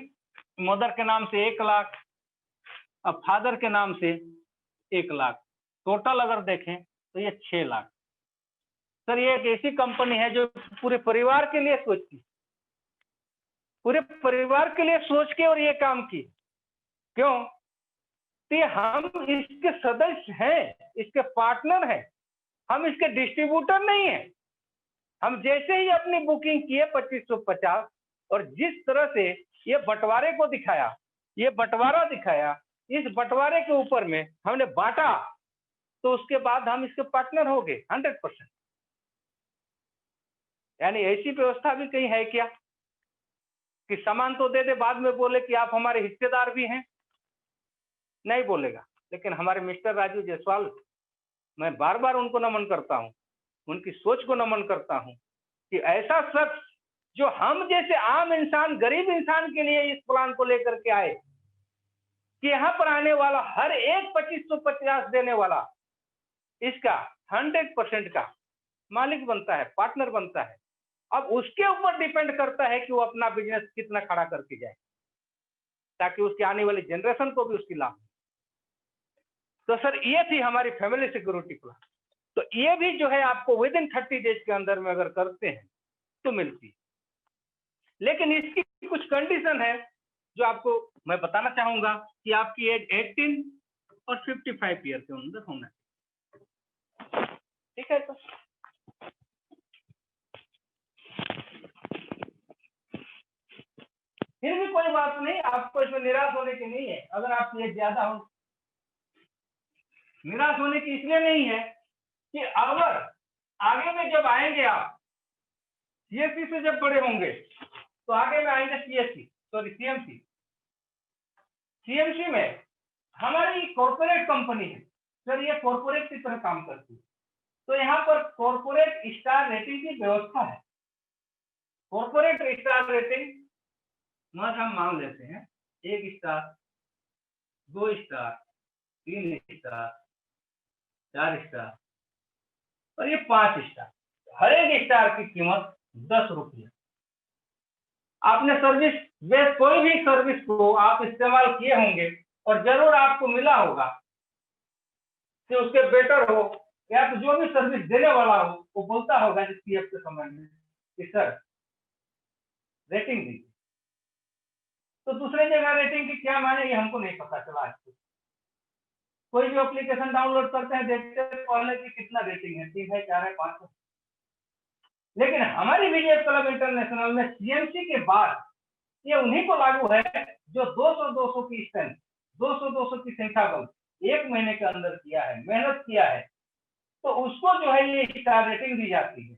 मदर के नाम से 1 लाख और फादर के नाम से 1 लाख, टोटल अगर देखें तो ये 6 लाख। सर ये एक ऐसी कंपनी है जो पूरे परिवार के लिए सोचती, पूरे परिवार के लिए सोच के और ये काम की। क्यों? तो हम इसके सदस्य हैं, इसके पार्टनर हैं, हम इसके डिस्ट्रीब्यूटर नहीं हैं। हम जैसे ही अपनी बुकिंग किए 2550 और जिस तरह से ये बंटवारे को दिखाया, ये बंटवारा दिखाया, इस बंटवारे के ऊपर में हमने बांटा, तो उसके बाद हम इसके पार्टनर हो गए 100%। यानी ऐसी व्यवस्था भी कहीं है क्या कि सामान तो दे दे, बाद में बोले कि आप हमारे हिस्सेदार भी हैं? नहीं बोलेगा। लेकिन हमारे मिस्टर राजू जायसवाल, मैं बार बार उनको नमन करता हूं, उनकी सोच को नमन करता हूं कि ऐसा शख्स जो हम जैसे आम इंसान, गरीब इंसान के लिए इस प्लान को लेकर के आए कि यहां पर आने वाला हर एक 2550 देने वाला इसका 100% का मालिक बनता है, पार्टनर बनता है। अब उसके ऊपर डिपेंड करता है कि वो अपना बिजनेस कितना खड़ा करके जाए ताकि उसकी आने वाली जनरेशन को भी उसकी लाभ। तो सर ये थी हमारी फैमिली सिक्योरिटी प्लान। तो ये भी जो है आपको विद इन 30 डेज के अंदर में अगर करते हैं तो मिलती है। लेकिन इसकी कुछ कंडीशन है जो आपको मैं बताना चाहूंगा कि आपकी एज 18 और 55 ईयर के अंदर होना है। ठीक है सर। फिर भी कोई बात नहीं, आपको इसमें निराश होने की नहीं है। अगर आपकी एज ज्यादा हो, निराश होने की इसलिए नहीं है कि अगर आगे में जब आएंगे आप सीएससी से जब बड़े होंगे तो आगे में आएंगे सीएमसी। सीएमसी में हमारी कॉर्पोरेट कंपनी है सर, ये कॉर्पोरेट की तरह काम करती है। तो यहाँ पर कॉर्पोरेट स्टार रेटिंग की व्यवस्था है। कॉर्पोरेट स्टार रेटिंग हम मान लेते हैं 1 स्टार, 2 स्टार, 3 स्टार, 4 स्टार और ये 5 स्टार। हर एक स्टार की कीमत 10 रुपये। आपने सर्विस वे कोई भी सर्विस को आप इस्तेमाल किए होंगे और जरूर आपको मिला होगा कि उसके बेटर हो, या तो जो भी सर्विस देने वाला हो वो बोलता होगा सीएफ के समय में कि सर रेटिंग दीजिए। तो दूसरे जगह रेटिंग की क्या माने ये हमको नहीं पता चला। आज तक कोई भी एप्लीकेशन डाउनलोड करते हैं, देखते हैं पहले की कितना रेटिंग है, 3 है, 4 है, 5 है। लेकिन हमारी बीजेएफ क्लब इंटरनेशनल में सीएमसी के बाद ये उन्हीं को लागू है जो 200 की स्ट्रेंथ, 200 की संख्या बल 1 महीने के अंदर किया है, मेहनत किया है, तो उसको जो है ये स्टार रेटिंग दी जाती है।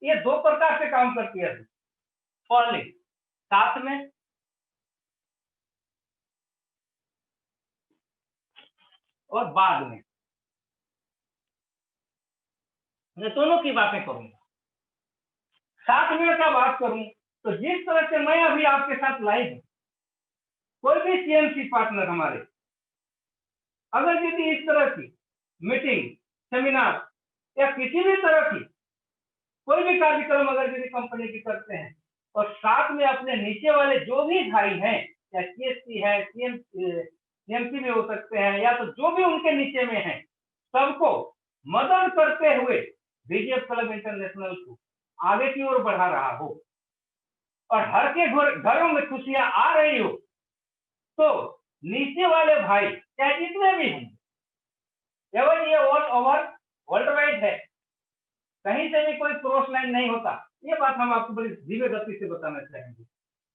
ये 2 प्रकार से काम करती है। पहले साथ में और बाद में, मैं दोनों की बातें करूंगा। साथ में क्या बात करूं तो जिस तरह से मैं अभी आपके साथ लाइव हूं, कोई भी सीएमसी पार्टनर हमारे अगर यदि इस तरह की मीटिंग, सेमिनार या किसी भी तरह की कोई भी कार्यक्रम अगर यदि कंपनी की करते हैं और साथ में अपने नीचे वाले जो भी भाई हैं, या सीएससी है, सीएमसी में हो सकते हैं, या तो जो भी उनके नीचे में है, सबको मदद करते हुए बीजेएफ क्लब इंटरनेशनल को आगे की ओर बढ़ा रहा हो और हर के घरों में खुशियां आ रही हो, तो नीचे वाले भाई चाहे जितने भी होंगे, केवल ये ऑल ओवर वर्ल्ड वाइड है, कहीं से भी कोई क्रॉस लाइन नहीं होता। ये बात हम आपको बड़ी धीमे गति से बताना चाहेंगे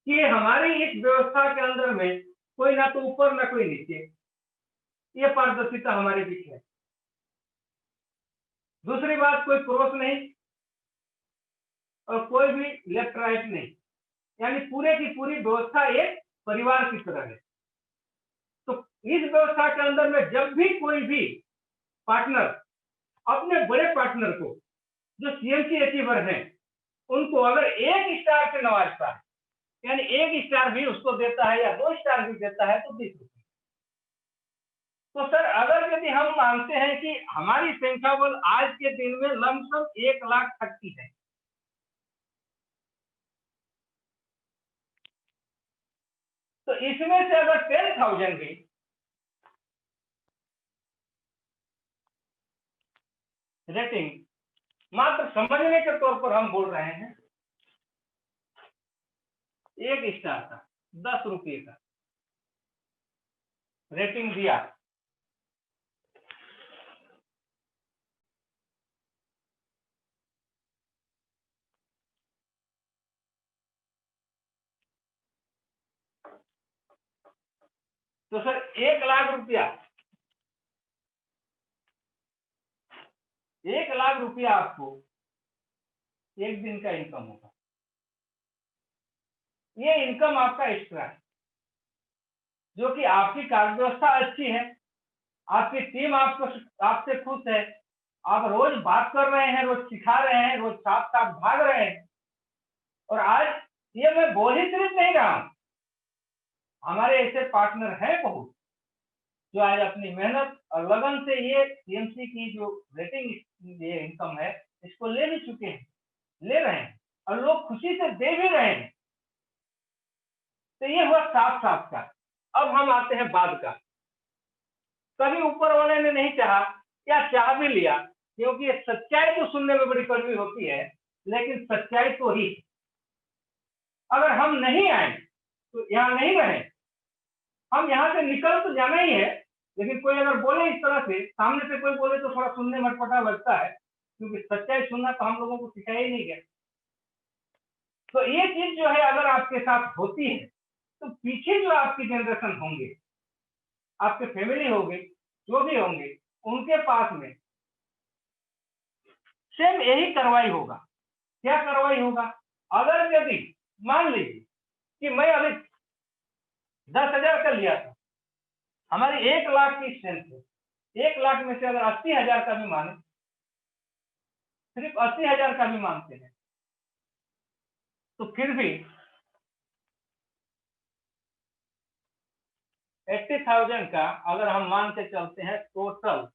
कि हमारी इस व्यवस्था के अंदर में कोई ना तो ऊपर ना कोई नीचे, ये पारदर्शिता हमारे बीच है। दूसरी बात, कोई क्रॉस नहीं और कोई भी लेफ्ट राइट नहीं, यानी पूरे की पूरी व्यवस्था एक परिवार की तरह है। तो इस व्यवस्था के अंदर में जब भी कोई भी पार्टनर अपने बड़े पार्टनर को, जो सीएमसी अचीवर हैं, उनको अगर 1 स्टार से नवाजता है, यानी 1 स्टार भी उसको देता है या 2 स्टार भी देता है, तो 20 रुपये। तो सर, अगर यदि हम मानते हैं कि हमारी संख्या बल आज के दिन में लमसम 1,30,000 है, तो इसमें से अगर 10,000 भी रेटिंग मात्र समझने के तौर पर हम बोल रहे हैं, 1 स्टार का 10 रुपये का रेटिंग दिया, तो सर 1,00,000 रुपया, 1,00,000 रुपया आपको एक दिन का इनकम होगा। ये इनकम आपका एक्स्ट्रा है, जो कि आपकी कार्य व्यवस्था अच्छी है, आपकी टीम आपको आपसे खुश है, आप रोज बात कर रहे हैं, रोज सिखा रहे हैं, रोज साथ साथ भाग रहे हैं। और आज ये मैं बोल ही सिर्फ नहीं रहा हूं, हमारे ऐसे पार्टनर हैं बहुत, जो आज अपनी मेहनत और लगन से ये सीएमसी की जो रेटिंग ये इनकम है, इसको ले भी चुके हैं, ले रहे हैं, और लोग खुशी से दे भी रहे हैं। तो ये हुआ साफ साफ का। अब हम आते हैं बाद का। कभी ऊपर वाले ने नहीं चाहा या चाह भी लिया, क्योंकि सच्चाई तो सुनने में बड़ी कड़वी होती है, लेकिन सच्चाई तो ही, अगर हम नहीं आए तो यहाँ नहीं रहे, हम यहाँ से निकल तो जाना ही है। लेकिन कोई अगर बोले इस तरह से, सामने से कोई बोले, तो थोड़ा सुनने में अटपटा लगता है, क्योंकि सच्चाई सुनना तो हम लोगों को सिखाया ही नहीं गया। तो ये चीज जो है अगर आपके साथ होती है, तो पीछे जो आपकी जनरेशन होंगे, आपके फैमिली होंगे, जो भी होंगे, उनके पास में सेम यही कार्रवाई होगा। क्या कार्रवाई होगा? अगर यदि मान लीजिए कि मैं अभी 10,000 का लिया था, हमारी 1,00,000 की स्ट्रेंथ है, 1,00,000 में से अगर 80,000 का भी माने, सिर्फ 80,000 का भी मानते हैं, तो फिर भी 80,000 का अगर हम मान के चलते हैं टोटल,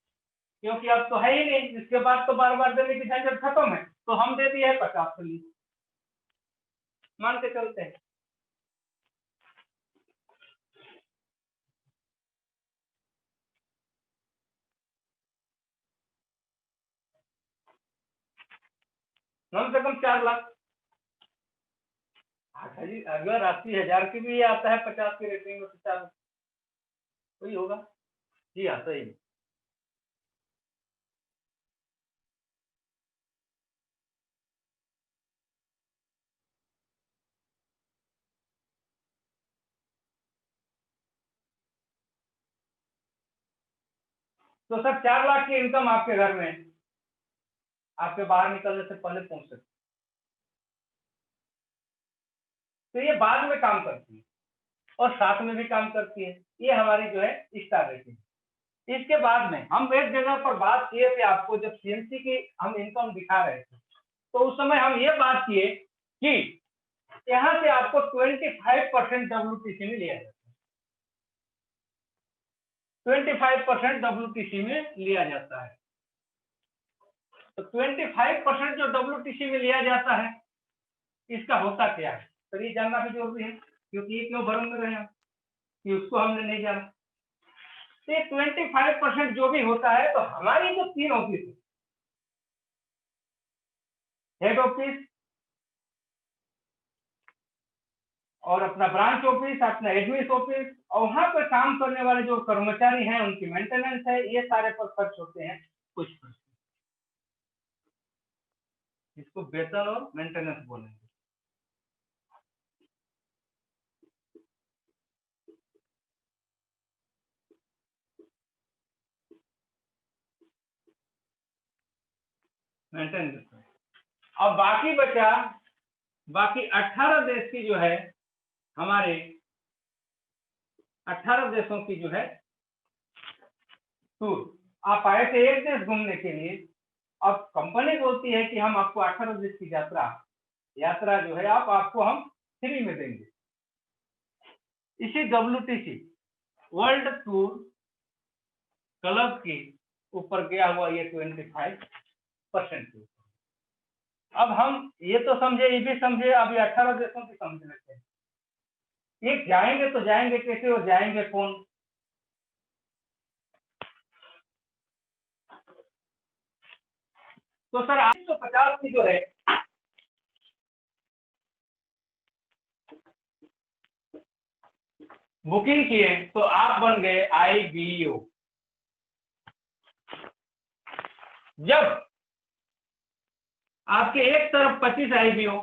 क्योंकि अब तो है ही नहीं, इसके बाद तो बार बार देने की झंझट खत्म है, तो हम दे दिए 50 के लिए मान के चलते हैं। कम से कम 4 लाख। अच्छा जी, अगर 80,000 की भी आता है 50 की रेटिंग में, तो 4 वही होगा। जी हाँ, सही। तो सर 4 लाख की इनकम आपके घर में, आपके बाहर निकलने से पहले पहुंच सकती, तो ये बाद में काम करती है और साथ में भी काम करती है। ये हमारी जो है स्टार रेटिंग। इसके बाद में हम एक जगह पर बात किए थे आपको, जब सीएमसी की हम इनकम दिखा रहे थे, तो उस समय हम ये बात किए कि यहाँ से आपको 25% WTC में लिया जाता है, 25% WTC में लिया जाता है। तो 25% जो WTC में लिया जाता है, इसका होता क्या है, तो ये जानना भी जरूरी है, क्योंकि ये क्यों भ्रम में रहे हैं कि उसको हमने नहीं जाना। तो ये 25% जो भी होता है, तो हमारी जो 3 ऑफिस है, हेड ऑफिस और अपना ब्रांच ऑफिस, अपना एडमिन ऑफिस, और वहां पर काम करने वाले जो कर्मचारी हैं उनकी मेंटेनेंस है, ये सारे पर खर्च होते हैं कुछ पैसे, इसको वेतन और मेंटेनेंस बोलेंगे। मेंटेनेंस। अब बाकी बचा, बाकी 18 देश की जो है, हमारे 18 देशों की जो है टूर। आप आए थे एक देश घूमने के लिए, अब कंपनी बोलती है कि हम आपको 18 देश की यात्रा जो है आपको हम फ्री में देंगे। इसी WTC वर्ल्ड टूर क्लब के ऊपर गया हुआ ये 25% के ऊपर। अब हम ये तो समझे, ये भी समझे, अभी 18 देशों की समझ लेते हैं। ये जाएंगे तो जाएंगे कैसे और जाएंगे कौन? तो सर 850 की जो है बुकिंग किए, तो आप बन गए IBO। जब आपके एक तरफ 25 IBO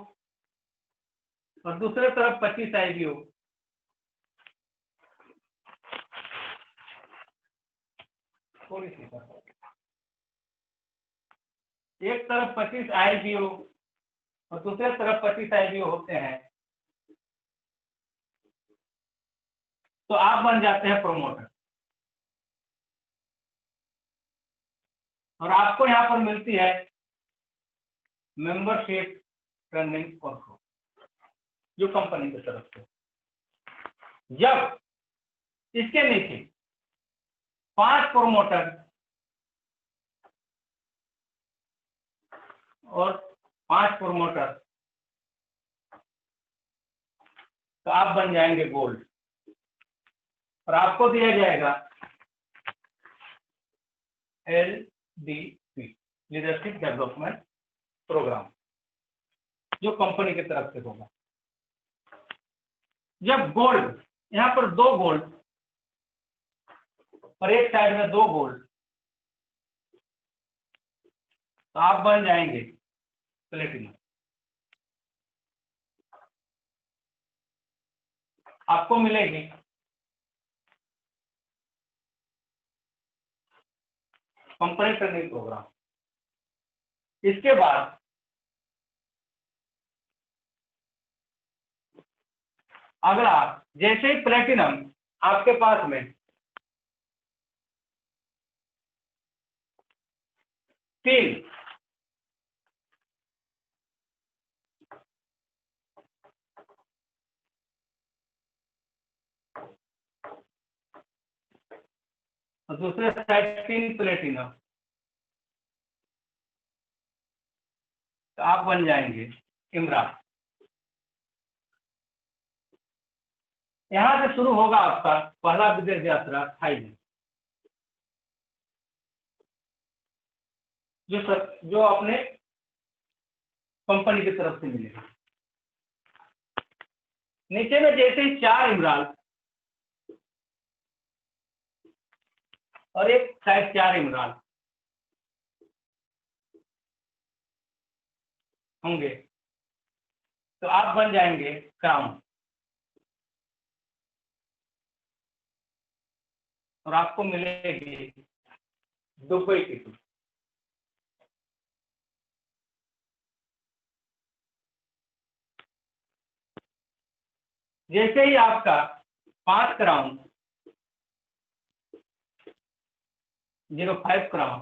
और दूसरे तरफ 25 IBO, थोड़ी सी एक तरफ 25 IBO और दूसरे तरफ 25 IBO होते हैं, तो आप बन जाते हैं प्रोमोटर, और आपको यहां पर मिलती है मेंबरशिप ट्रेनिंग और जो कंपनी की तरफ से। जब इसके नीचे 5 प्रोमोटर और 5 प्रोमोटर, तो आप बन जाएंगे गोल्ड, और आपको दिया जाएगा LDP लीडरशिप डेवलपमेंट प्रोग्राम, जो कंपनी की तरफ से होगा। जब गोल्ड, यहां पर 2 गोल्ड और एक साइड में 2 गोल्ड, तो आप बन जाएंगे प्लेटिनम। आपको मिलेगी कंपनी ट्रेनिंग प्रोग्राम। इसके बाद अगला, जैसे ही प्लेटिनम आपके पास में 3 और दूसरे साइड 3 प्लेटिनम, तो आप बन जाएंगे इमरान। यहां से शुरू होगा आपका पहला विदेश यात्रा थाईलैंड, जो अपने कंपनी की तरफ से मिलेगा। नीचे में जैसे ही 4 इमरान और एक साइड 4 इमरान होंगे, तो आप बन जाएंगे क्राउन, और आपको मिलेगी दुबई की टूर। जैसे ही आपका 5 क्राउन 05 क्राउन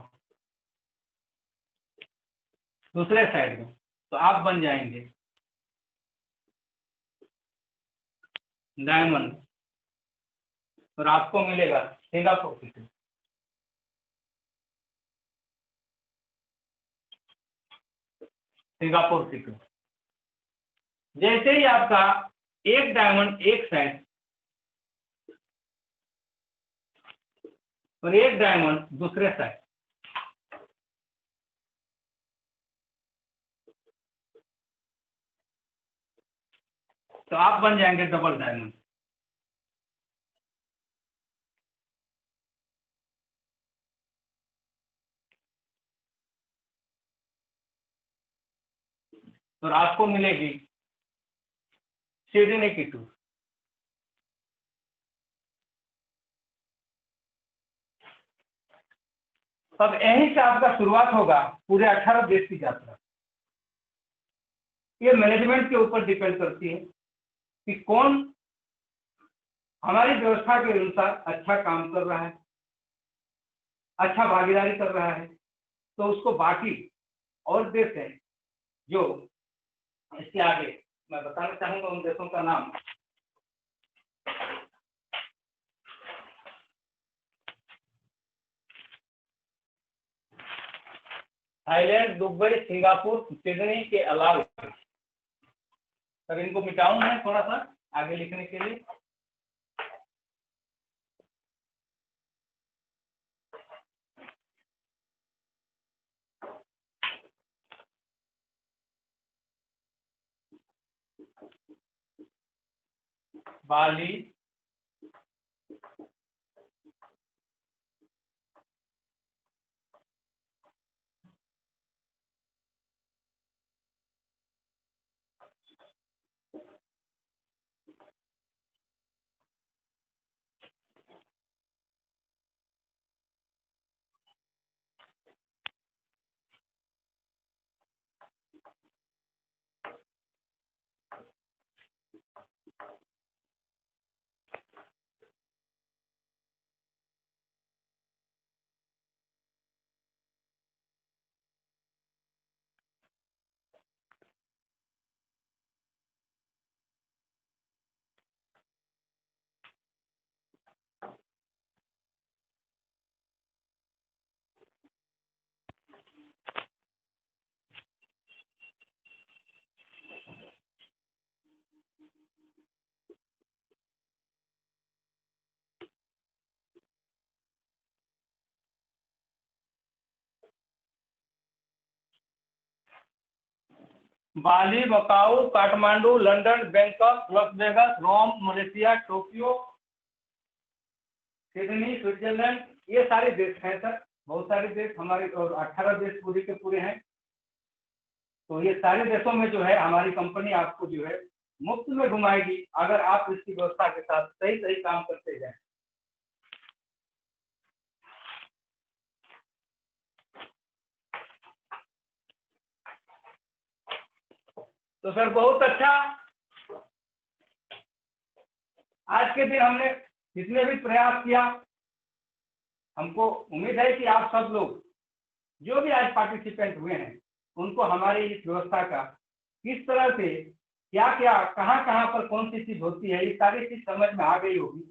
दूसरे साइड में, तो आप बन जाएंगे डायमंड, और आपको मिलेगा सिंगापुर सिटी। Singapore city. जैसे ही आपका एक डायमंड एक साइड और एक डायमंड दूसरे साइड, तो आप बन जाएंगे डबल डायमंड। और आपको मिलेगी सिडनी की टूर। तब यहीं से आपका शुरुआत होगा पूरे 18 देश की यात्रा। ये मैनेजमेंट के ऊपर डिपेंड करती है कि कौन हमारी व्यवस्था के अनुसार अच्छा काम कर रहा है, अच्छा भागीदारी कर रहा है, तो उसको बाकी और देश है जो इसके आगे मैं बताना चाहूंगा उन देशों का नाम। थाईलैंड, दुबई, सिंगापुर, सिडनी के अलावा, सर इनको मिटाऊं मैं थोड़ा सा आगे लिखने के लिए। Bali, Bali, Macau, Kathmandu, London, Bangkok, Los Vegas, Rome, Malaysia, Tokyo, Sydney, Switzerland, ये सारे देश हैं सर। बहुत सारे देश हमारे, और 18 देश पूरे के पूरे हैं। तो ये सारे देशों में जो है हमारी कंपनी आपको जो है मुफ्त में घुमाएगी, अगर आप इसकी व्यवस्था के साथ सही सही काम करते जाएं। तो सर बहुत अच्छा, आज के दिन हमने जितने भी प्रयास किया, हमको उम्मीद है कि आप सब लोग जो भी आज पार्टिसिपेंट हुए हैं उनको हमारी इस व्यवस्था का किस तरह से क्या क्या कहाँ कहाँ पर कौन सी चीज होती है, ये सारी चीज समझ में आ गई होगी।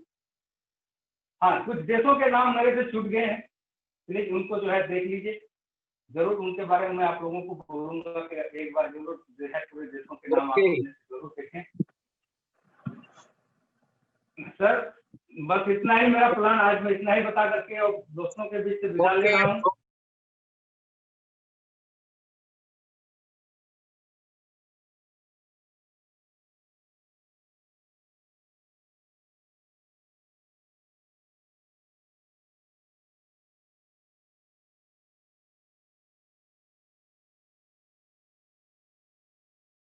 हाँ, कुछ देशों के नाम मेरे से छूट गए हैं, प्लीज उनको जो है देख लीजिए, जरूर उनके बारे में मैं आप लोगों को बोलूंगा कि एक बार जरूर जो है पूरे देशों के नाम आप जरूर देखें। सर बस इतना ही मेरा प्लान, आज मैं इतना ही बता करके और दोस्तों के बीच से विदा ले रहा हूँ।